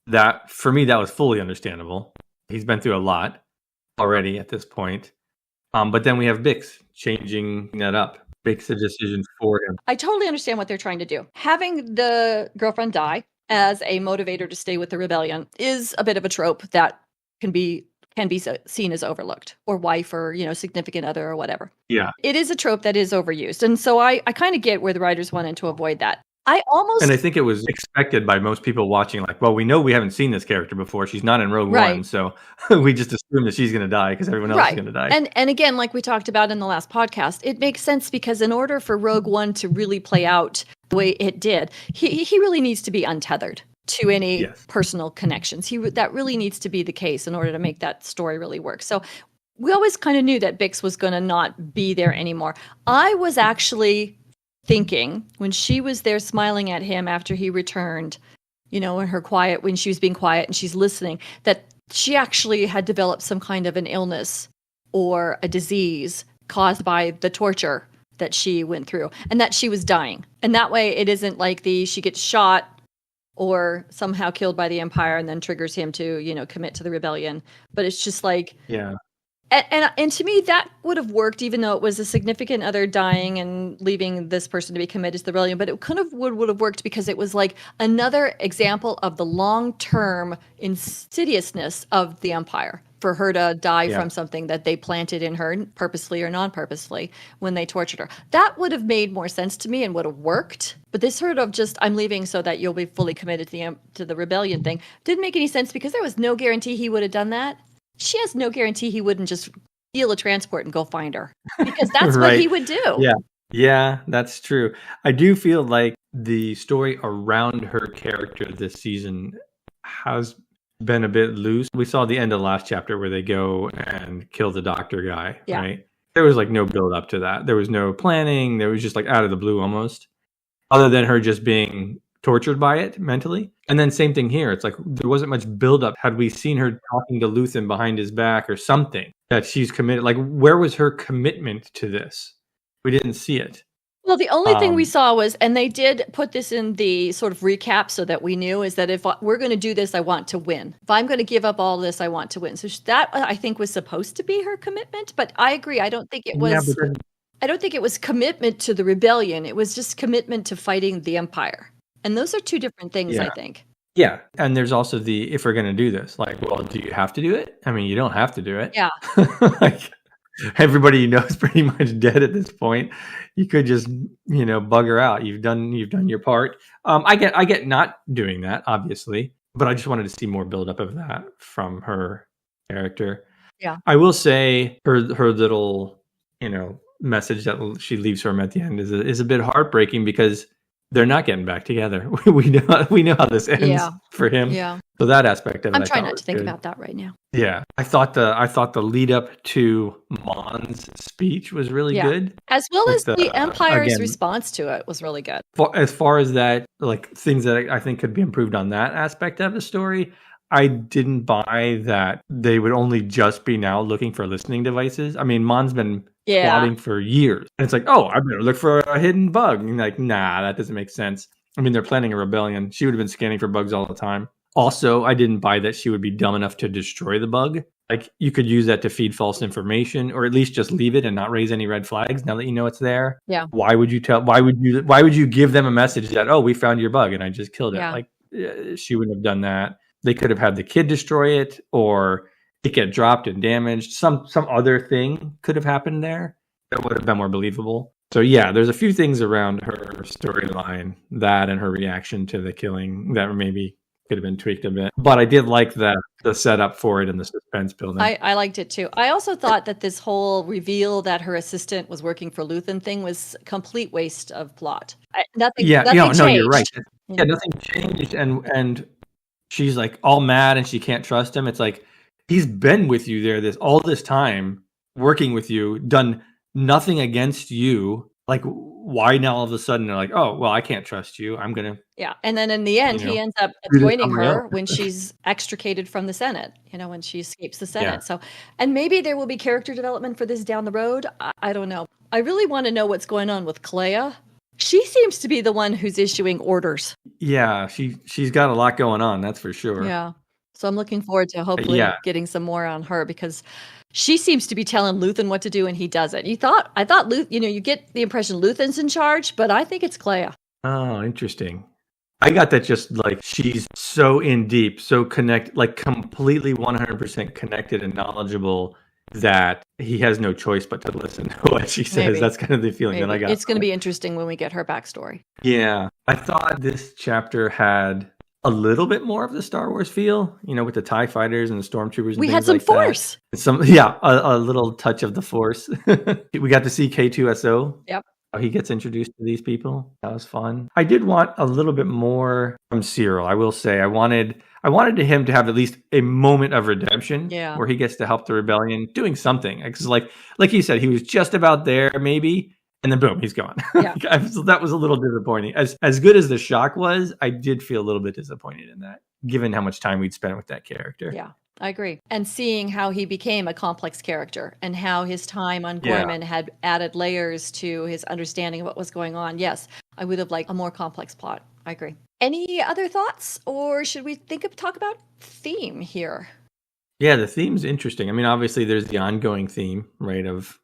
that for me, that was fully understandable. He's been through a lot already at this point. But then we have Bix changing that up. Bix a decision for him.
I totally understand what they're trying to do. Having the girlfriend die as a motivator to stay with the rebellion is a bit of a trope that can be seen as overlooked, or wife or, significant other or whatever.
Yeah.
It is a trope that is overused. And so I kind of get where the writers wanted to avoid that.
And I think it was expected by most people watching, like, well, we know we haven't seen this character before. She's not in Rogue One, so we just assume that she's going to die because everyone else is going to die.
And again, like we talked about in the last podcast, it makes sense because in order for Rogue One to really play out the way it did, he really needs to be untethered to any personal connections. That really needs to be the case in order to make that story really work. So we always kind of knew that Bix was going to not be there anymore. I was actually thinking when she was there smiling at him after he returned, when she was being quiet and she's listening, that she actually had developed some kind of an illness or a disease caused by the torture that she went through and that she was dying. And that way it isn't like she gets shot or somehow killed by the Empire and then triggers him to, commit to the rebellion. But it's just like,
And to me, that would have worked, even though it was a significant other dying and leaving this person to be committed to the rebellion. But it kind of would have worked because it was like another example of the long-term insidiousness of the Empire, for her to die from something that they planted in her, purposely or non-purposely, when they tortured her. That would have made more sense to me and would have worked. But this sort of just, I'm leaving so that you'll be fully committed to the rebellion thing, didn't make any sense because there was no guarantee he would have done that. She has no guarantee he wouldn't just steal a transport and go find her, because that's
Right.
what he would do.
Yeah, that's true. I do feel like the story around her character this season has been a bit loose. We saw the end of the last chapter where they go and kill the doctor guy, right? There was like no build up to that. There was no planning. There was just like out of the blue almost, other than her just being tortured by it mentally. And then same thing here. It's like there wasn't much build up. Had we seen her talking to Luthen behind his back or something that she's committed, like where was her commitment to this? We didn't see it.
Well, the only thing we saw was, and they did put this in the sort of recap so that we knew, is that if we're going to do this, I want to win. If I'm going to give up all this, I want to win. So that, I think, was supposed to be her commitment. But I agree. I don't think it was. I don't think it was commitment to the rebellion. It was just commitment to fighting the Empire. And those are two different things, I think.
Yeah. And there's also the, if we're going to do this, like, well, do you have to do it? I mean, you don't have to do it.
Yeah.
Like, everybody you know is pretty much dead at this point. You could just, bugger out. You've done your part. I get not doing that, obviously, but I just wanted to see more buildup of that from her character.
Yeah.
I will say her little, message that she leaves for him at the end is a bit heartbreaking, because they're not getting back together. We know how this ends for him.
Yeah.
So that aspect of it,
I'm trying not to think about that right now.
Yeah, I thought the lead up to Mon's speech was really good,
as well as the Empire's response to it was really good.
As far as that, like things that I think could be improved on that aspect of the story, I didn't buy that they would only just be now looking for listening devices. I mean, Mon's been plotting for years, and it's like, oh, I better look for a hidden bug. And like, nah, that doesn't make sense. I mean, they're planning a rebellion. She would have been scanning for bugs all the time. Also, I didn't buy that she would be dumb enough to destroy the bug. Like, you could use that to feed false information, or at least just leave it and not raise any red flags now that you know it's there.
Yeah.
Why would you give them a message that, oh, we found your bug and I just killed it?
Yeah.
Like, she wouldn't have done that. They could have had the kid destroy it, or it get dropped and damaged. Some other thing could have happened there that would have been more believable. So yeah, there's a few things around her storyline, that and her reaction to the killing, that maybe could have been tweaked a bit. But I did like the setup for it and the suspense building.
I liked it too. I also thought that this whole reveal that her assistant was working for Luthen thing was a complete waste of plot. Nothing changed.
No, you're right. Yeah, nothing changed, and she's like all mad and she can't trust him. It's like, he's been with you there all this time, working with you, done nothing against you. Like, why now all of a sudden they're like, oh, well, I can't trust you. I'm going to.
Yeah. And then in the end, he ends up joining her when she's extricated from the Senate, when she escapes the Senate. Yeah. So, and maybe there will be character development for this down the road. I don't know. I really want to know what's going on with Clea. She seems to be the one who's issuing orders.
Yeah. She's got a lot going on. That's for sure.
Yeah. So I'm looking forward to hopefully getting some more on her, because she seems to be telling Luthen what to do and he doesn't. I thought you get the impression Luthen's in charge, but I think it's Clea.
Oh, interesting. I got that just like she's so in deep, so connected, like completely 100% connected and knowledgeable that he has no choice but to listen to what she says. Maybe. That's kind of the feeling that I got.
It's going to be interesting when we get her backstory.
Yeah. I thought this chapter had a little bit more of the Star Wars feel, with the TIE fighters and the stormtroopers. And
we had some Force.
A little touch of the Force. We got to see K2SO.
Yep.
How he gets introduced to these people. That was fun. I did want a little bit more from Cyril. I will say I wanted him to have at least a moment of redemption, where he gets to help the rebellion, doing something. Because like you said, he was just about there, maybe. And then boom, he's gone. Yeah. That was a little disappointing. As good as the shock was, I did feel a little bit disappointed in that, given how much time we'd spent with that character.
Yeah, I agree. And seeing how he became a complex character and how his time on Gorman had added layers to his understanding of what was going on. Yes, I would have liked a more complex plot. I agree. Any other thoughts, or should we talk about theme here?
Yeah, the theme's interesting. I mean, obviously, there's the ongoing theme, right, of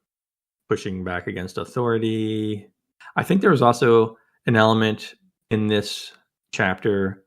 pushing back against authority. I think there was also an element in this chapter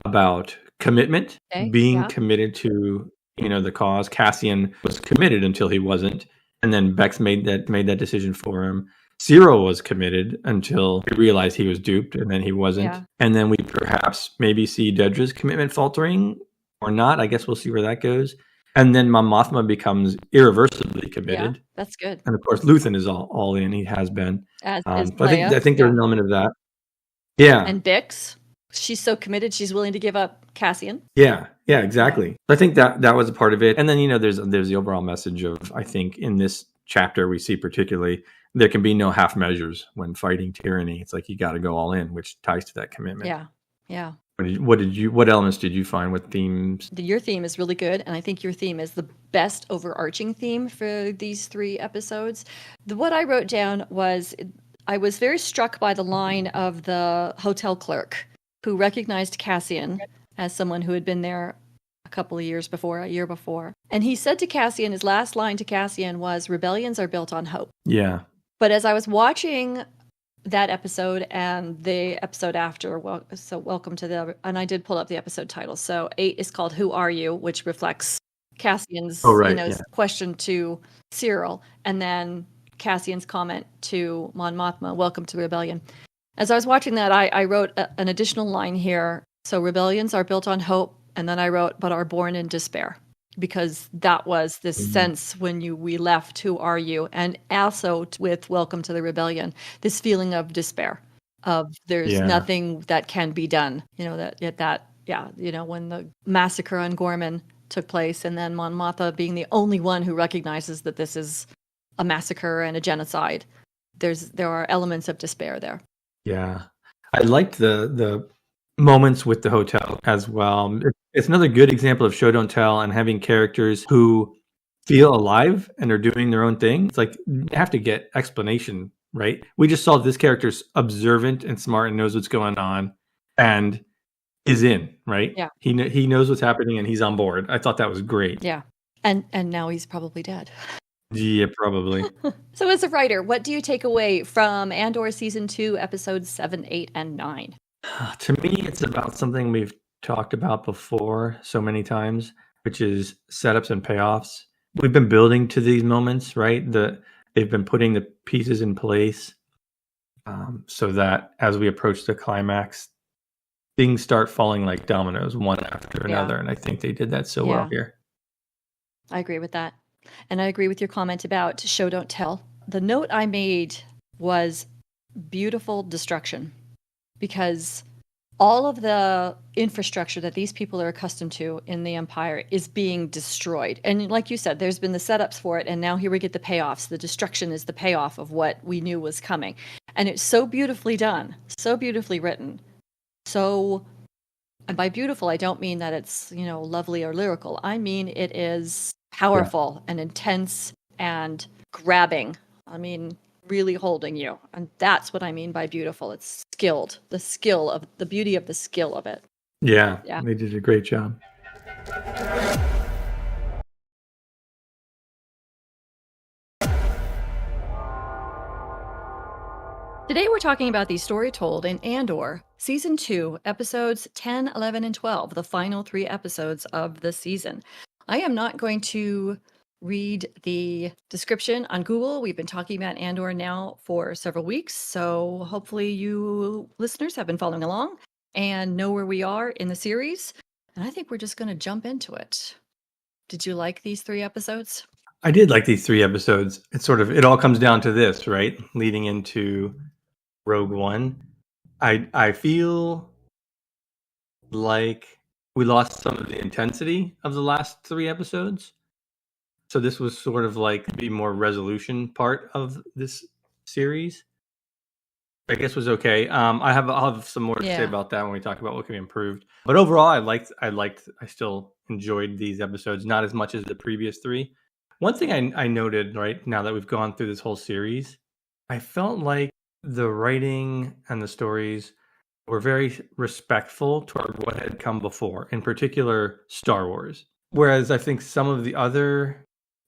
about commitment,
Okay,
being
yeah.
committed to, the cause. Cassian was committed until he wasn't, and then Bex made that decision for him. Cyril was committed until he realized he was duped, and then he wasn't.
Yeah.
And then we perhaps maybe see Dedra's commitment faltering or not. I guess we'll see where that goes. And then Mon Mothma becomes irreversibly committed.
Yeah, that's good.
And of course, Luthen is all in. He has been.
As is
But
Leia.
I think there's an element of that. Yeah.
And Bix, she's so committed, she's willing to give up Cassian.
Yeah, exactly. I think that was a part of it. And then, there's the overall message of, I think in this chapter we see particularly, there can be no half measures when fighting tyranny. It's like you got to go all in, which ties to that commitment.
Yeah.
What elements did you find? What themes?
Your theme is really good, and I think your theme is the best overarching theme for these 3 episodes. What I wrote down was, I was very struck by the line of the hotel clerk who recognized Cassian as someone who had been there a year before. And he said to Cassian, his last line to Cassian was, "Rebellions are built on hope."
Yeah.
But as I was watching that episode and the episode after, welcome to the, and I did pull up the episode title. So 8 is called "Who Are You?", which reflects Cassian's question to Cyril, and then Cassian's comment to Mon Mothma, "Welcome to the rebellion." As I was watching that, I wrote an additional line here. So rebellions are built on hope, and then I wrote, "but are born in despair," because that was this sense when we left, "Who are you?" And also with "Welcome to the rebellion," this feeling of despair, of there's nothing that can be done. When the massacre on Gorman took place, and then Mon Mothma being the only one who recognizes that this is a massacre and a genocide. There are elements of despair there.
Yeah. I liked the moments with the hotel as well. It's another good example of show don't tell and having characters who feel alive and are doing their own thing. It's like you have to get explanation, right? We just saw this character's observant and smart and knows what's going on and is in, right?
Yeah.
He knows what's happening and he's on board. I thought that was great.
Yeah. And now he's probably dead.
Yeah, probably.
So as a writer, what do you take away from Andor Season 2, Episodes 7, 8, and 9?
To me, it's about something we've talked about before so many times, which is setups and payoffs. We've been building to these moments, right? They've been putting the pieces in place so that as we approach the climax, things start falling like dominoes, one after another. And I think they did that so well here.
I agree with that. And I agree with your comment about show don't tell. The note I made was beautiful destruction, because all of the infrastructure that these people are accustomed to in the Empire is being destroyed. And like you said, there's been the setups for it, and now here we get the payoffs. The destruction is the payoff of what we knew was coming. And it's so beautifully done, so beautifully written. So, and by beautiful, I don't mean that it's, lovely or lyrical. I mean it is powerful and intense and grabbing. I mean, really holding you. And that's what I mean by beautiful. It's skilled. The beauty of the skill of it.
Yeah. They did a great job.
Today we're talking about the story told in Andor, Season 2, Episodes 10, 11, and 12, the final 3 episodes of the season. I am not going to read the description on Google. We've been talking about Andor now for several weeks, so hopefully you listeners have been following along and know where we are in the series. And I think we're just going to jump into it. Did you like these 3 episodes?
I did like these 3 episodes. It all comes down to this, right? Leading into Rogue One. I feel like we lost some of the intensity of the last 3 episodes. So this was sort of like the more resolution part of this series. I guess was okay. I'll have some more to say about that when we talk about what can be improved. But overall, I still enjoyed these episodes, not as much as the previous 3. One thing I noted, right, now that we've gone through this whole series, I felt like the writing and the stories were very respectful toward what had come before, in particular Star Wars.
Whereas I think some of the other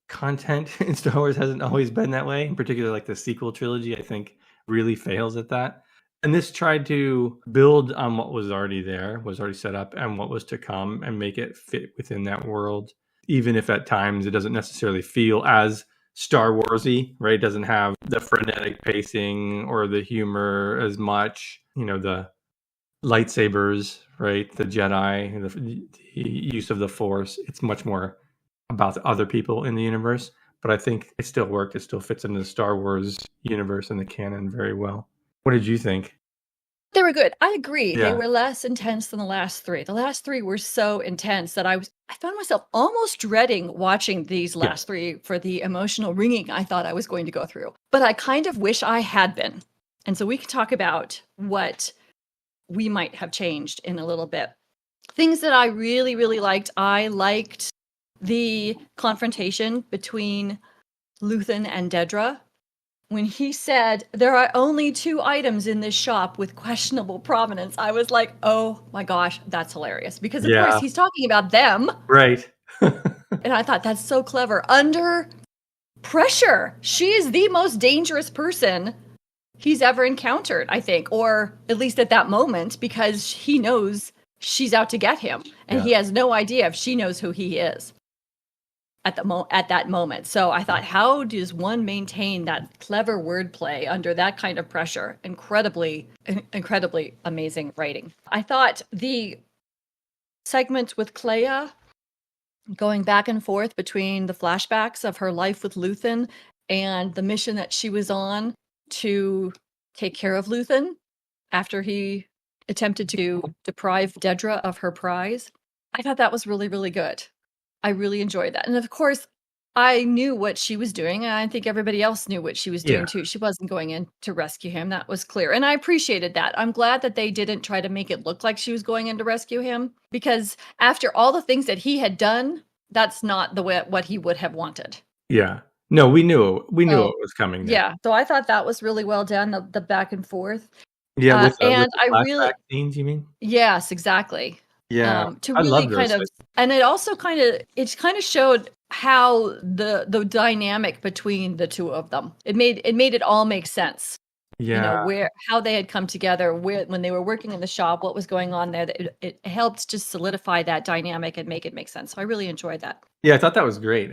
content in Star Wars hasn't always been that way. In particular, like the sequel trilogy, I think really fails at that. And this tried to build on what was already there, was already set up, and what was to come, and make it fit within that world. Even if at times it doesn't necessarily feel as Star Warsy, right? It doesn't have the frenetic pacing or the humor as much. You know, the lightsabers, right? The Jedi, the use of the Force. It's much more about the other people in the universe. But I think it still worked. It still fits into the Star Wars universe and the canon very well. What did you think?
They were good. I agree. They
Yeah.
were less intense than the last three. The last three were so intense that I found myself almost dreading watching these last three for the emotional wringing I thought I was going to go through. But I kind of wish I had been. And so we can talk about what we might have changed in a little bit. Things that I really, really liked. I liked the confrontation between Luthen and Dedra. When he said, there are only 2 items in this shop with questionable provenance, I was like, oh my gosh, that's hilarious. Because of course he's talking about them.
Right.
And I thought that's so clever. Under pressure, she is the most dangerous person he's ever encountered, I think. Or at least at that moment, because he knows she's out to get him. And he has no idea if she knows who he is at that moment. So I thought, how does one maintain that clever wordplay under that kind of pressure? Incredibly amazing writing. I thought the segment with Clea going back and forth between the flashbacks of her life with Luthen and the mission that she was on to take care of Luthen after he attempted to deprive Dedra of her prize. I thought that was really, really good. I really enjoyed that. And of course, I knew what she was doing, and I think everybody else knew what she was doing too. She wasn't going in to rescue him. That was clear. And I appreciated that. I'm glad that they didn't try to make it look like she was going in to rescue him, because after all the things that he had done, that's not the way what he would have wanted.
Yeah. No, we knew it was coming there.
Yeah. So I thought that was really well done, the back and forth.
Yeah, with
and
the
I really
flashback scenes, you mean?
Yes, exactly.
Yeah.
To
I
really
love
kind
those
of, and it also kind of showed how the dynamic between the two of them. It made it all make sense.
Yeah.
You know, how they had come together, when they were working in the shop, what was going on there. It helped just solidify that dynamic and make it make sense. So I really enjoyed that.
Yeah, I thought that was great.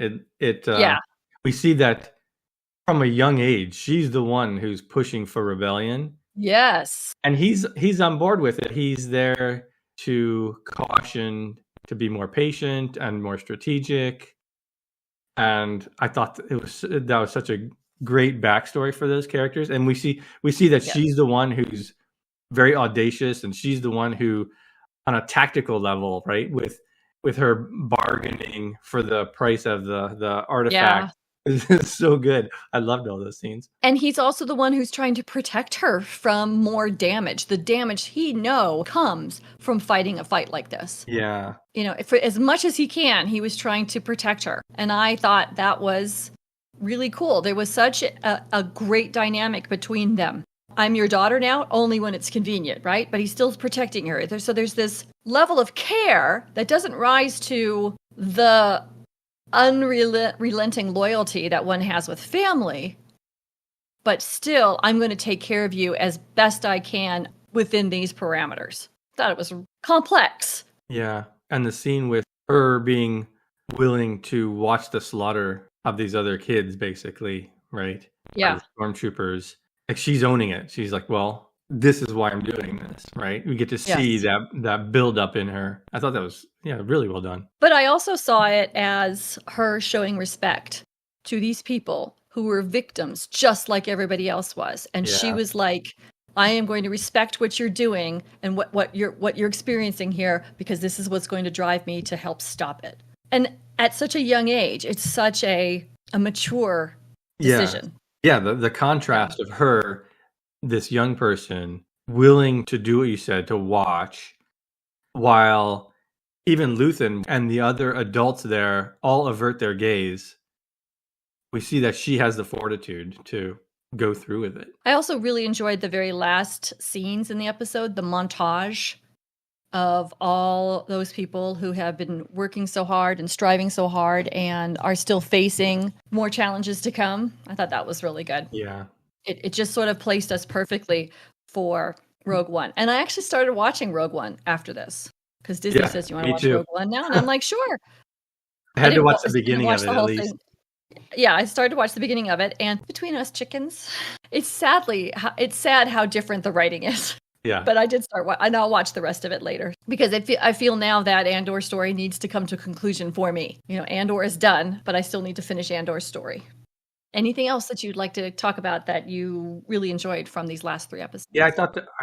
We see that from a young age, she's the one who's pushing for rebellion.
Yes.
And he's on board with it. He's there to caution, to be more patient and more strategic. And I thought that was such a great backstory for those characters. And we see that she's the one who's very audacious, and she's the one who, on a tactical level, right, with her bargaining for the price of the artifact. It's so good. I loved all those scenes.
And he's also the one who's trying to protect her from more damage. The damage he knows comes from fighting a fight like this.
Yeah.
You know, for as much as he can, he was trying to protect her. And I thought that was really cool. There was such a great dynamic between them. I'm your daughter now, only when it's convenient, right? But he's still protecting her. So there's this level of care that doesn't rise to the unrelenting loyalty that one has with family, but still, I'm going to take care of you as best I can within these parameters. Thought it was complex.
Yeah, and the scene with her being willing to watch the slaughter of these other kids, basically, right?
Yeah.
Stormtroopers. Like, she's owning it. She's like, well, this is why I'm doing this, right? We get to see that build up in her. I thought that was really well done.
But I also saw it as her showing respect to these people who were victims just like everybody else was. And she was like, I am going to respect what you're doing and what you're experiencing here, because this is what's going to drive me to help stop it. And at such a young age, it's such a mature decision.
Yeah, the contrast of her, this young person, willing to do what you said, to watch, while even Luthen and the other adults there all avert their gaze. We see that she has the fortitude to go through with it.
I also really enjoyed the very last scenes in the episode, the montage of all those people who have been working so hard and striving so hard and are still facing more challenges to come. I thought that was really good.
Yeah.
It just sort of placed us perfectly for Rogue One. And I actually started watching Rogue One after this because Disney says, you want to watch Rogue One now? And I'm like, sure.
I had to watch the beginning of it at least.
Yeah, I started to watch the beginning of it. And between us chickens, it's sad how different the writing is.
Yeah.
But I did and I'll watch the rest of it later because I feel now that Andor story needs to come to a conclusion for me. Andor is done, but I still need to finish Andor's story. Anything else that you'd like to talk about that you really enjoyed from these last 3 episodes?
Yeah, I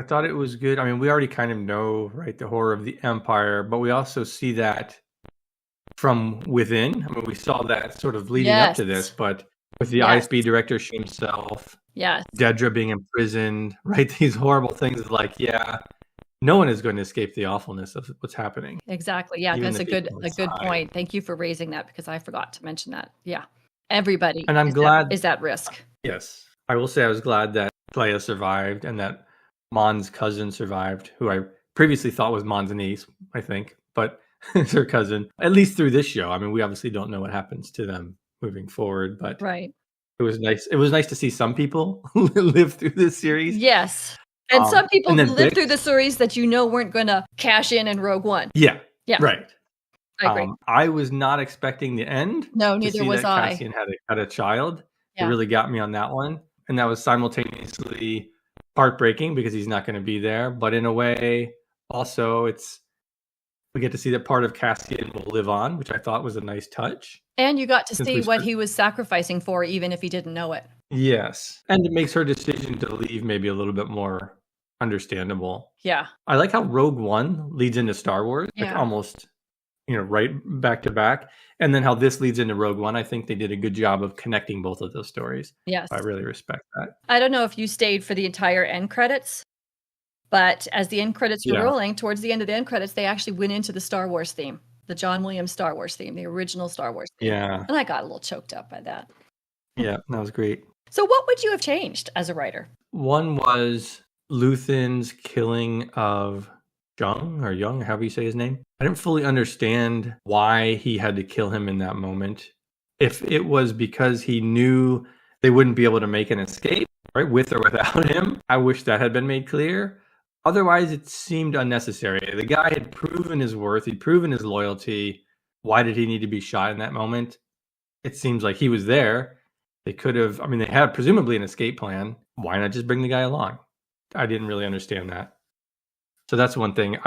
thought it was good. I mean, we already kind of know, right, the horror of the Empire, but we also see that from within. I mean, we saw that sort of leading up to this, but with the ISB director himself, Dedra being imprisoned, right? These horrible things is like, no one is going to escape the awfulness of what's happening.
Exactly. Yeah, that's a good point. Thank you for raising that because I forgot to mention that. Yeah. Everybody
and I'm glad
is at risk.
Yes. I will say I was glad that Leia survived and that Mon's cousin survived, who I previously thought was Mon's niece, I think, but it's her cousin, at least through this show. I mean, we obviously don't know what happens to them moving forward, but
right.
It was nice. It was nice to see some people live through this series.
Yes. And some people who lived through the series that weren't going to cash in Rogue One.
Yeah.
Yeah.
Right.
I agree.
I was not expecting the end.
No, neither was I.
Cassian had a child.
Yeah.
It really got me on that one. And that was simultaneously heartbreaking because he's not going to be there. But in a way, also, we get to see that part of Cassian will live on, which I thought was a nice touch.
And you got to see what he was sacrificing for, even if he didn't know it.
Yes. And it makes her decision to leave maybe a little bit more understandable.
Yeah.
I like how Rogue One leads into Star Wars, like almost, right back to back. And then how this leads into Rogue One. I think they did a good job of connecting both of those stories.
Yes.
I really respect that.
I don't know if you stayed for the entire end credits, but as the end credits were rolling, towards the end of the end credits, they actually went into the Star Wars theme, the John Williams Star Wars theme, the original Star Wars theme.
Yeah.
And I got a little choked up by that.
Yeah, that was great.
So what would you have changed as a writer?
One was Luthen's killing of Young, however you say his name. I didn't fully understand why he had to kill him in that moment. If it was because he knew they wouldn't be able to make an escape, right, with or without him, I wish that had been made clear. Otherwise, it seemed unnecessary. The guy had proven his worth. He'd proven his loyalty. Why did he need to be shot in that moment? It seems like he was there. They could have, they had presumably an escape plan. Why not just bring the guy along? I didn't really understand that. So that's one thing.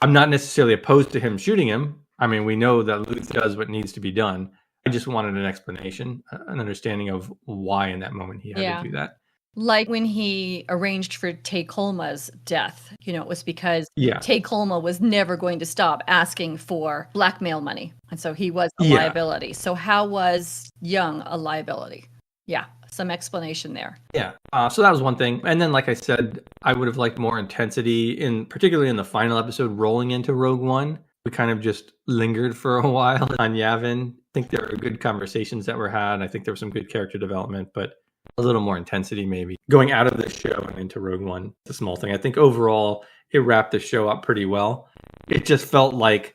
I'm not necessarily opposed to him shooting him. We know that Luth does what needs to be done. I just wanted an explanation, an understanding of why in that moment he had to do that.
Like when he arranged for Tay Kolma's death, it was because Tay Kolma was never going to stop asking for blackmail money. And so he was a liability. So how was Young a liability? Yeah, some explanation there.
Yeah, so that was one thing. And then, like I said, I would have liked more intensity, particularly in the final episode, rolling into Rogue One. We kind of just lingered for a while on Yavin. I think there were good conversations that were had. I think there was some good character development, but a little more intensity maybe. Going out of the show and into Rogue One, it's a small thing. I think overall, it wrapped the show up pretty well. It just felt like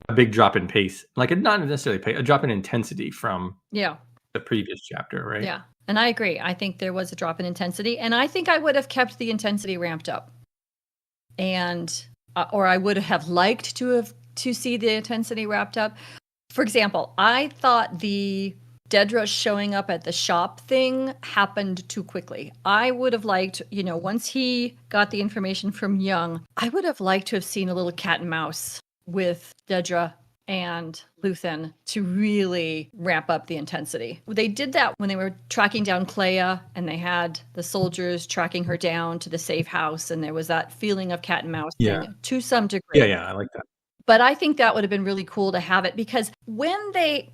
a big drop in pace. Like, not necessarily pace, a drop in intensity from the previous chapter, right?
Yeah, and I agree. I think there was a drop in intensity, and I think I would have kept the intensity ramped up. And, or I would have liked to see the intensity wrapped up. For example, I thought the Dedra showing up at the shop thing happened too quickly. I would have liked, once he got the information from Young, I would have liked to have seen a little cat and mouse with Dedra and Luthen to really ramp up the intensity. They did that when they were tracking down Clea and they had the soldiers tracking her down to the safe house, and there was that feeling of cat and mouse thing to some degree.
Yeah, I like that.
But I think that would have been really cool to have it, because when they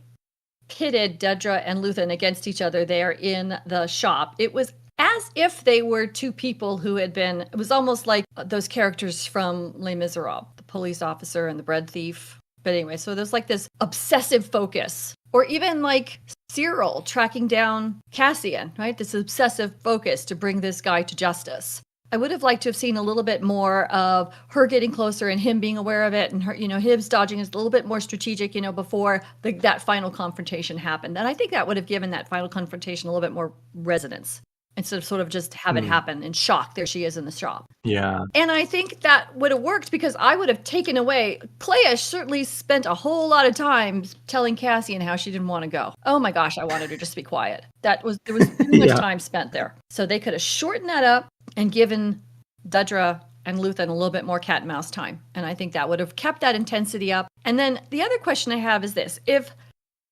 pitted Dedra and Luthen against each other there in the shop, it was as if they were two people who had been, it was almost like those characters from Les Miserables, the police officer and the bread thief. But anyway, so there's like this obsessive focus, or even like Cyril tracking down Cassian, right? This obsessive focus to bring this guy to justice. I would have liked to have seen a little bit more of her getting closer and him being aware of it, and her, him dodging is a little bit more strategic, before that final confrontation happened. And I think that would have given that final confrontation a little bit more resonance instead of sort of just have it happen in shock. There she is in the shop.
Yeah.
And I think that would have worked because I would have taken away. Clea certainly spent a whole lot of time telling Cassian how she didn't want to go. Oh my gosh, I wanted her just to be quiet. There was too much time spent there. So they could have shortened that up and given Dudra and Luthen a little bit more cat and mouse time. And I think that would have kept that intensity up. And then the other question I have is this. If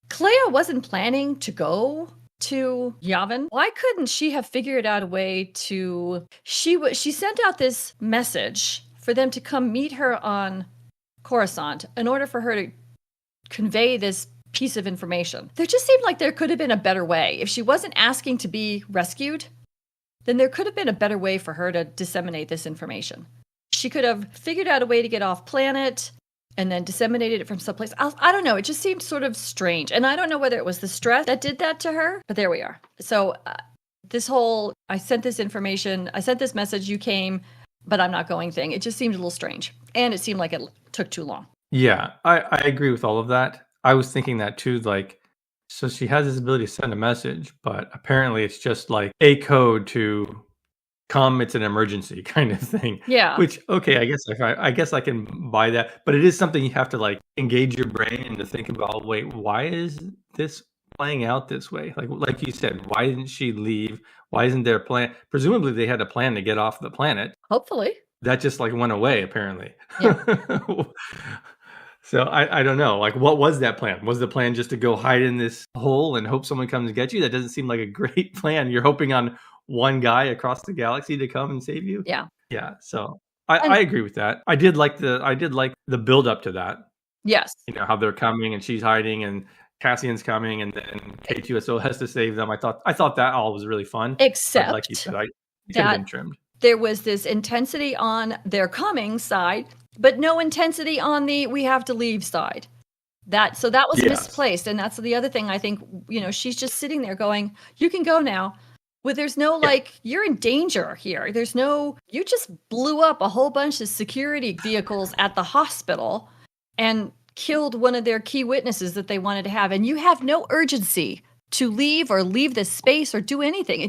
Clea wasn't planning to go to Yavin, why couldn't she have figured out a way to... She sent out this message for them to come meet her on Coruscant in order for her to convey this piece of information. There just seemed like there could have been a better way. If she wasn't asking to be rescued, then there could have been a better way for her to disseminate this information. She could have figured out a way to get off planet and then disseminated it from someplace else. I don't know. It just seemed sort of strange. And I don't know whether it was the stress that did that to her, but there we are. So I sent this information, I sent this message, you came, but I'm not going thing. It just seemed a little strange. And it seemed like it took too long.
Yeah, I agree with all of that. I was thinking that too, so she has this ability to send a message, but apparently it's just like a code to come, it's an emergency kind of thing.
Yeah.
Which, okay, I guess I can buy that, but it is something you have to engage your brain and to think about, wait, why is this playing out this way? Like you said, why didn't she leave? Why isn't there a plan? Presumably they had a plan to get off the planet.
Hopefully.
That just went away, apparently.
Yeah.
So I don't know. What was that plan? Was the plan just to go hide in this hole and hope someone comes and get you? That doesn't seem like a great plan. You're hoping on one guy across the galaxy to come and save you.
Yeah.
Yeah. So I agree with that. I did like the build up to that.
Yes.
How they're coming and she's hiding and Cassian's coming and then K2SO has to save them. I thought that all was really fun.
Except,
but like you said, it could have been trimmed.
There was this intensity on their coming side, but no intensity on the we have to leave side. So that was misplaced. And that's the other thing. I think, she's just sitting there going, you can go now. Well, there's no you're in danger here. There's no, you just blew up a whole bunch of security vehicles at the hospital and killed one of their key witnesses that they wanted to have. And you have no urgency to leave or leave this space or do anything.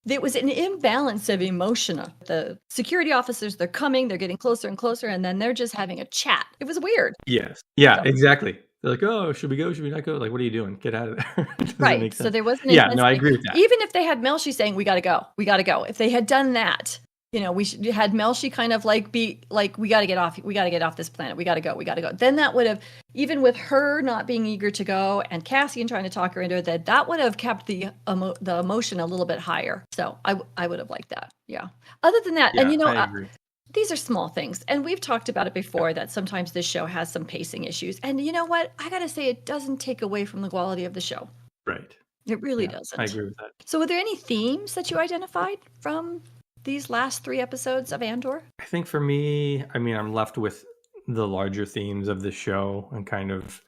There was an imbalance of emotion. The security officers, they're coming, they're getting closer and closer, and then they're just having a chat. It was weird.
Yes. Yeah, exactly. They're like, oh, should we go? Should we not go? What are you doing? Get out of there.
Right. So there wasn't.
Yeah, no, I agree with that.
Even if they had Melshi saying, we got to go. We got to go. If they had done that, we had Melshi kind of be like, we got to get off. We got to get off this planet. We got to go. We got to go. Then that would have, even with her not being eager to go and Cassian trying to talk her into it, that would have kept the emotion a little bit higher. So I would have liked that. Yeah. Other than that, and
I agree.
These are small things. And we've talked about it before that sometimes this show has some pacing issues. And you know what? I got to say, it doesn't take away from the quality of the show.
Right.
It really doesn't.
I agree with that.
So were there any themes that you identified from these last 3 episodes of Andor?
I think for me, I'm left with the larger themes of the show and kind of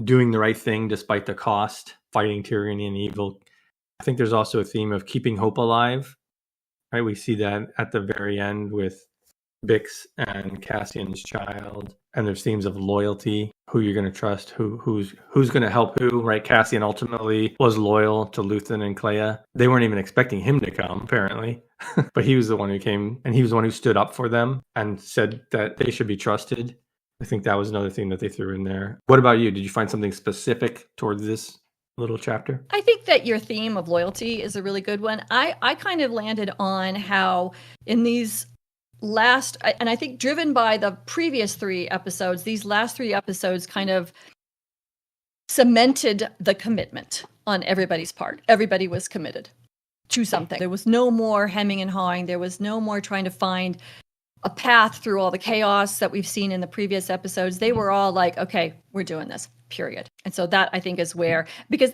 doing the right thing despite the cost, fighting tyranny and evil. I think there's also a theme of keeping hope alive. Right? We see that at the very end with Bix and Cassian's child, and there's themes of loyalty, who you're going to trust, who's going to help who, right? Cassian ultimately was loyal to Luthen and Clea. They weren't even expecting him to come, apparently, but he was the one who came, and he was the one who stood up for them and said that they should be trusted. I think that was another thing that they threw in there. What about you? Did you find something specific towards this little chapter?
I think that your theme of loyalty is a really good one. I kind of landed on how in these last, and I think driven by the previous 3 episodes, these last 3 episodes kind of cemented the commitment on everybody's part. Everybody was committed to something. There was no more hemming and hawing. There was no more trying to find a path through all the chaos that we've seen in the previous episodes. They were all like, okay, we're doing this, period. And so that I think is where,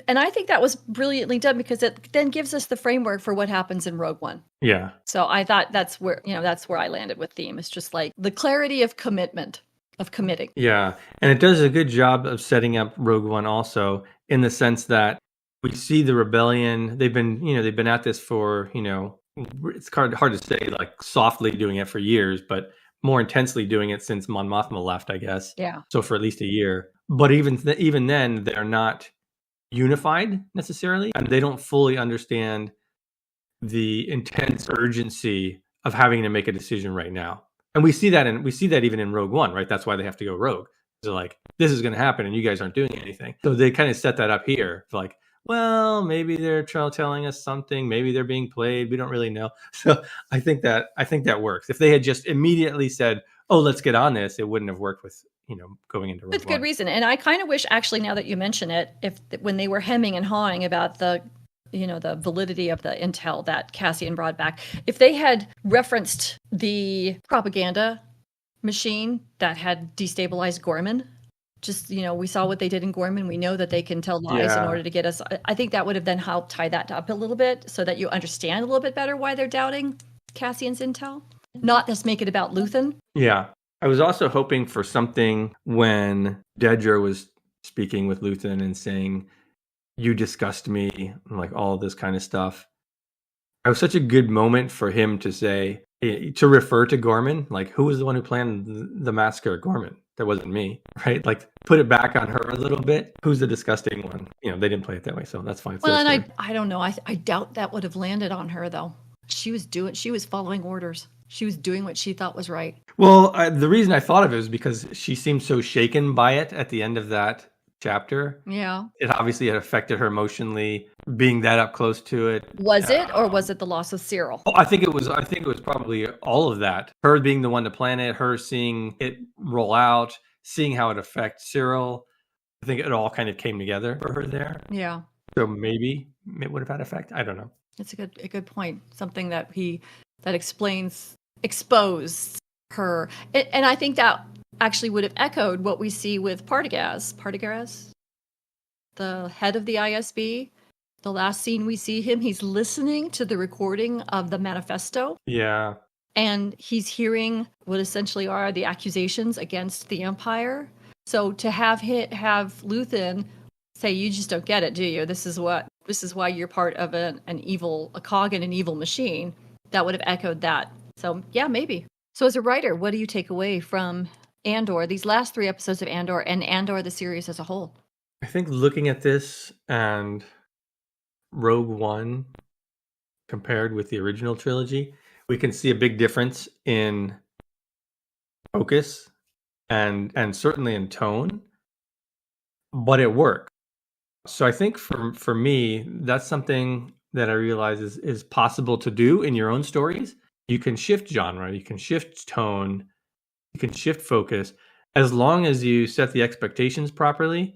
and I think that was brilliantly done because it then gives us the framework for what happens in Rogue One.
Yeah.
So I thought that's where I landed with theme. It's just like the clarity of commitment, of committing.
Yeah. And it does a good job of setting up Rogue One also in the sense that we see the rebellion. They've been at this for, it's hard to say, like softly doing it for years, but more intensely doing it since Mon Mothma left, I guess.
Yeah.
So for at least a year. But even then, they're not unified necessarily, and they don't fully understand the intense urgency of having to make a decision right now. And we see that even in Rogue One, right? That's why they have to go rogue. They're like, this is going to happen, and you guys aren't doing anything. So they kind of set that up here, like, well, maybe they're telling us something. Maybe they're being played. We don't really know. So I think that works. If they had just immediately said, "Oh, let's get on this," it wouldn't have worked with going into Rogue
With
One.
good reason. And I kind of wish, actually, now that you mention it, when they were hemming and hawing about the validity of the intel that Cassian brought back, if they had referenced the propaganda machine that had destabilized Gorman, just, we saw what they did in Gorman. We know that they can tell lies in order to get us. I think that would have then helped tie that up a little bit so that you understand a little bit better why they're doubting Cassian's intel. Not just make it about Luthen.
Yeah. I was also hoping for something when Dedra was speaking with Luthen and saying, "You disgust me," and like all this kind of stuff. It was such a good moment for him to say, to refer to Gorman, like, who was the one who planned the massacre at Gorman? That wasn't me, right? Like, put it back on her a little bit. Who's the disgusting one? They didn't play it that way, so that's fine. It's
well, and I don't know. I doubt that would have landed on her, though. She was following orders. She was doing what she thought was right.
Well, the reason I thought of it was because she seemed so shaken by it at the end of that chapter.
Yeah.
It obviously had affected her emotionally, being that up close to it.
Was it, or was it the loss of Cyril?
I think it was probably all of that. Her being the one to plan it, her seeing it roll out, seeing how it affects Cyril. I think it all kind of came together for her there.
Yeah.
So maybe it would have had effect. I don't know.
It's a good point. Something that exposed her. And I think that actually would have echoed what we see with Partagas, the head of the ISB. The last scene we see him, he's listening to the recording of the manifesto.
Yeah.
And he's hearing what essentially are the accusations against the Empire. So to have Luthen say, "You just don't get it, do you? This is why you're part of a cog in an evil machine," that would have echoed that. So yeah, maybe. So as a writer, what do you take away from Andor, these last 3 episodes of Andor, and Andor the series as a whole?
I think looking at this and Rogue One compared with the original trilogy, we can see a big difference in focus and certainly in tone, but it worked. So I think for me, that's something that I realize is possible to do in your own stories. You can shift genre, you can shift tone, you can shift focus, as long as you set the expectations properly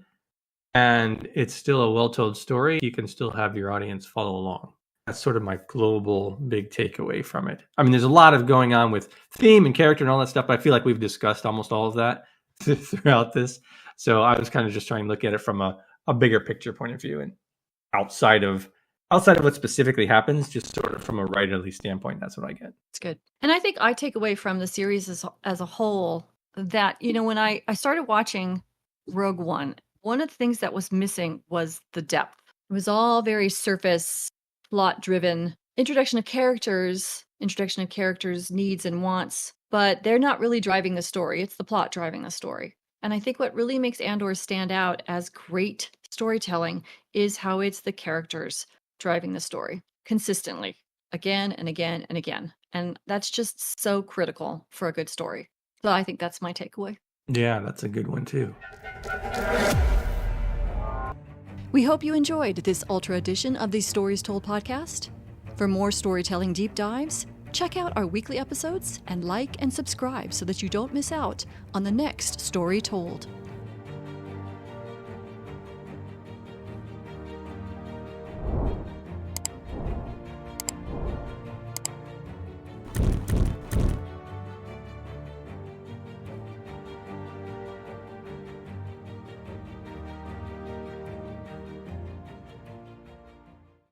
and it's still a well-told story. You can still have your audience follow along. That's sort of my global big takeaway from it. I mean, there's a lot of going on with theme and character and all that stuff, but I feel like we've discussed almost all of that throughout this. So I was kind of just trying to look at it from a bigger picture point of view, and outside of what specifically happens, just sort of from a writerly standpoint, that's what I get.
It's good. And I think I take away from the series as a whole that, when I started watching Rogue One, one of the things that was missing was the depth. It was all very surface, plot-driven, introduction of characters, needs and wants, but they're not really driving the story. It's the plot driving the story. And I think what really makes Andor stand out as great storytelling is how it's the characters driving the story consistently, again and again and again. And that's just so critical for a good story. So I think that's my takeaway.
Yeah, that's a good one too.
We hope you enjoyed this Ultra edition of the Stories Told podcast. For more storytelling deep dives, check out our weekly episodes and like and subscribe so that you don't miss out on the next story told.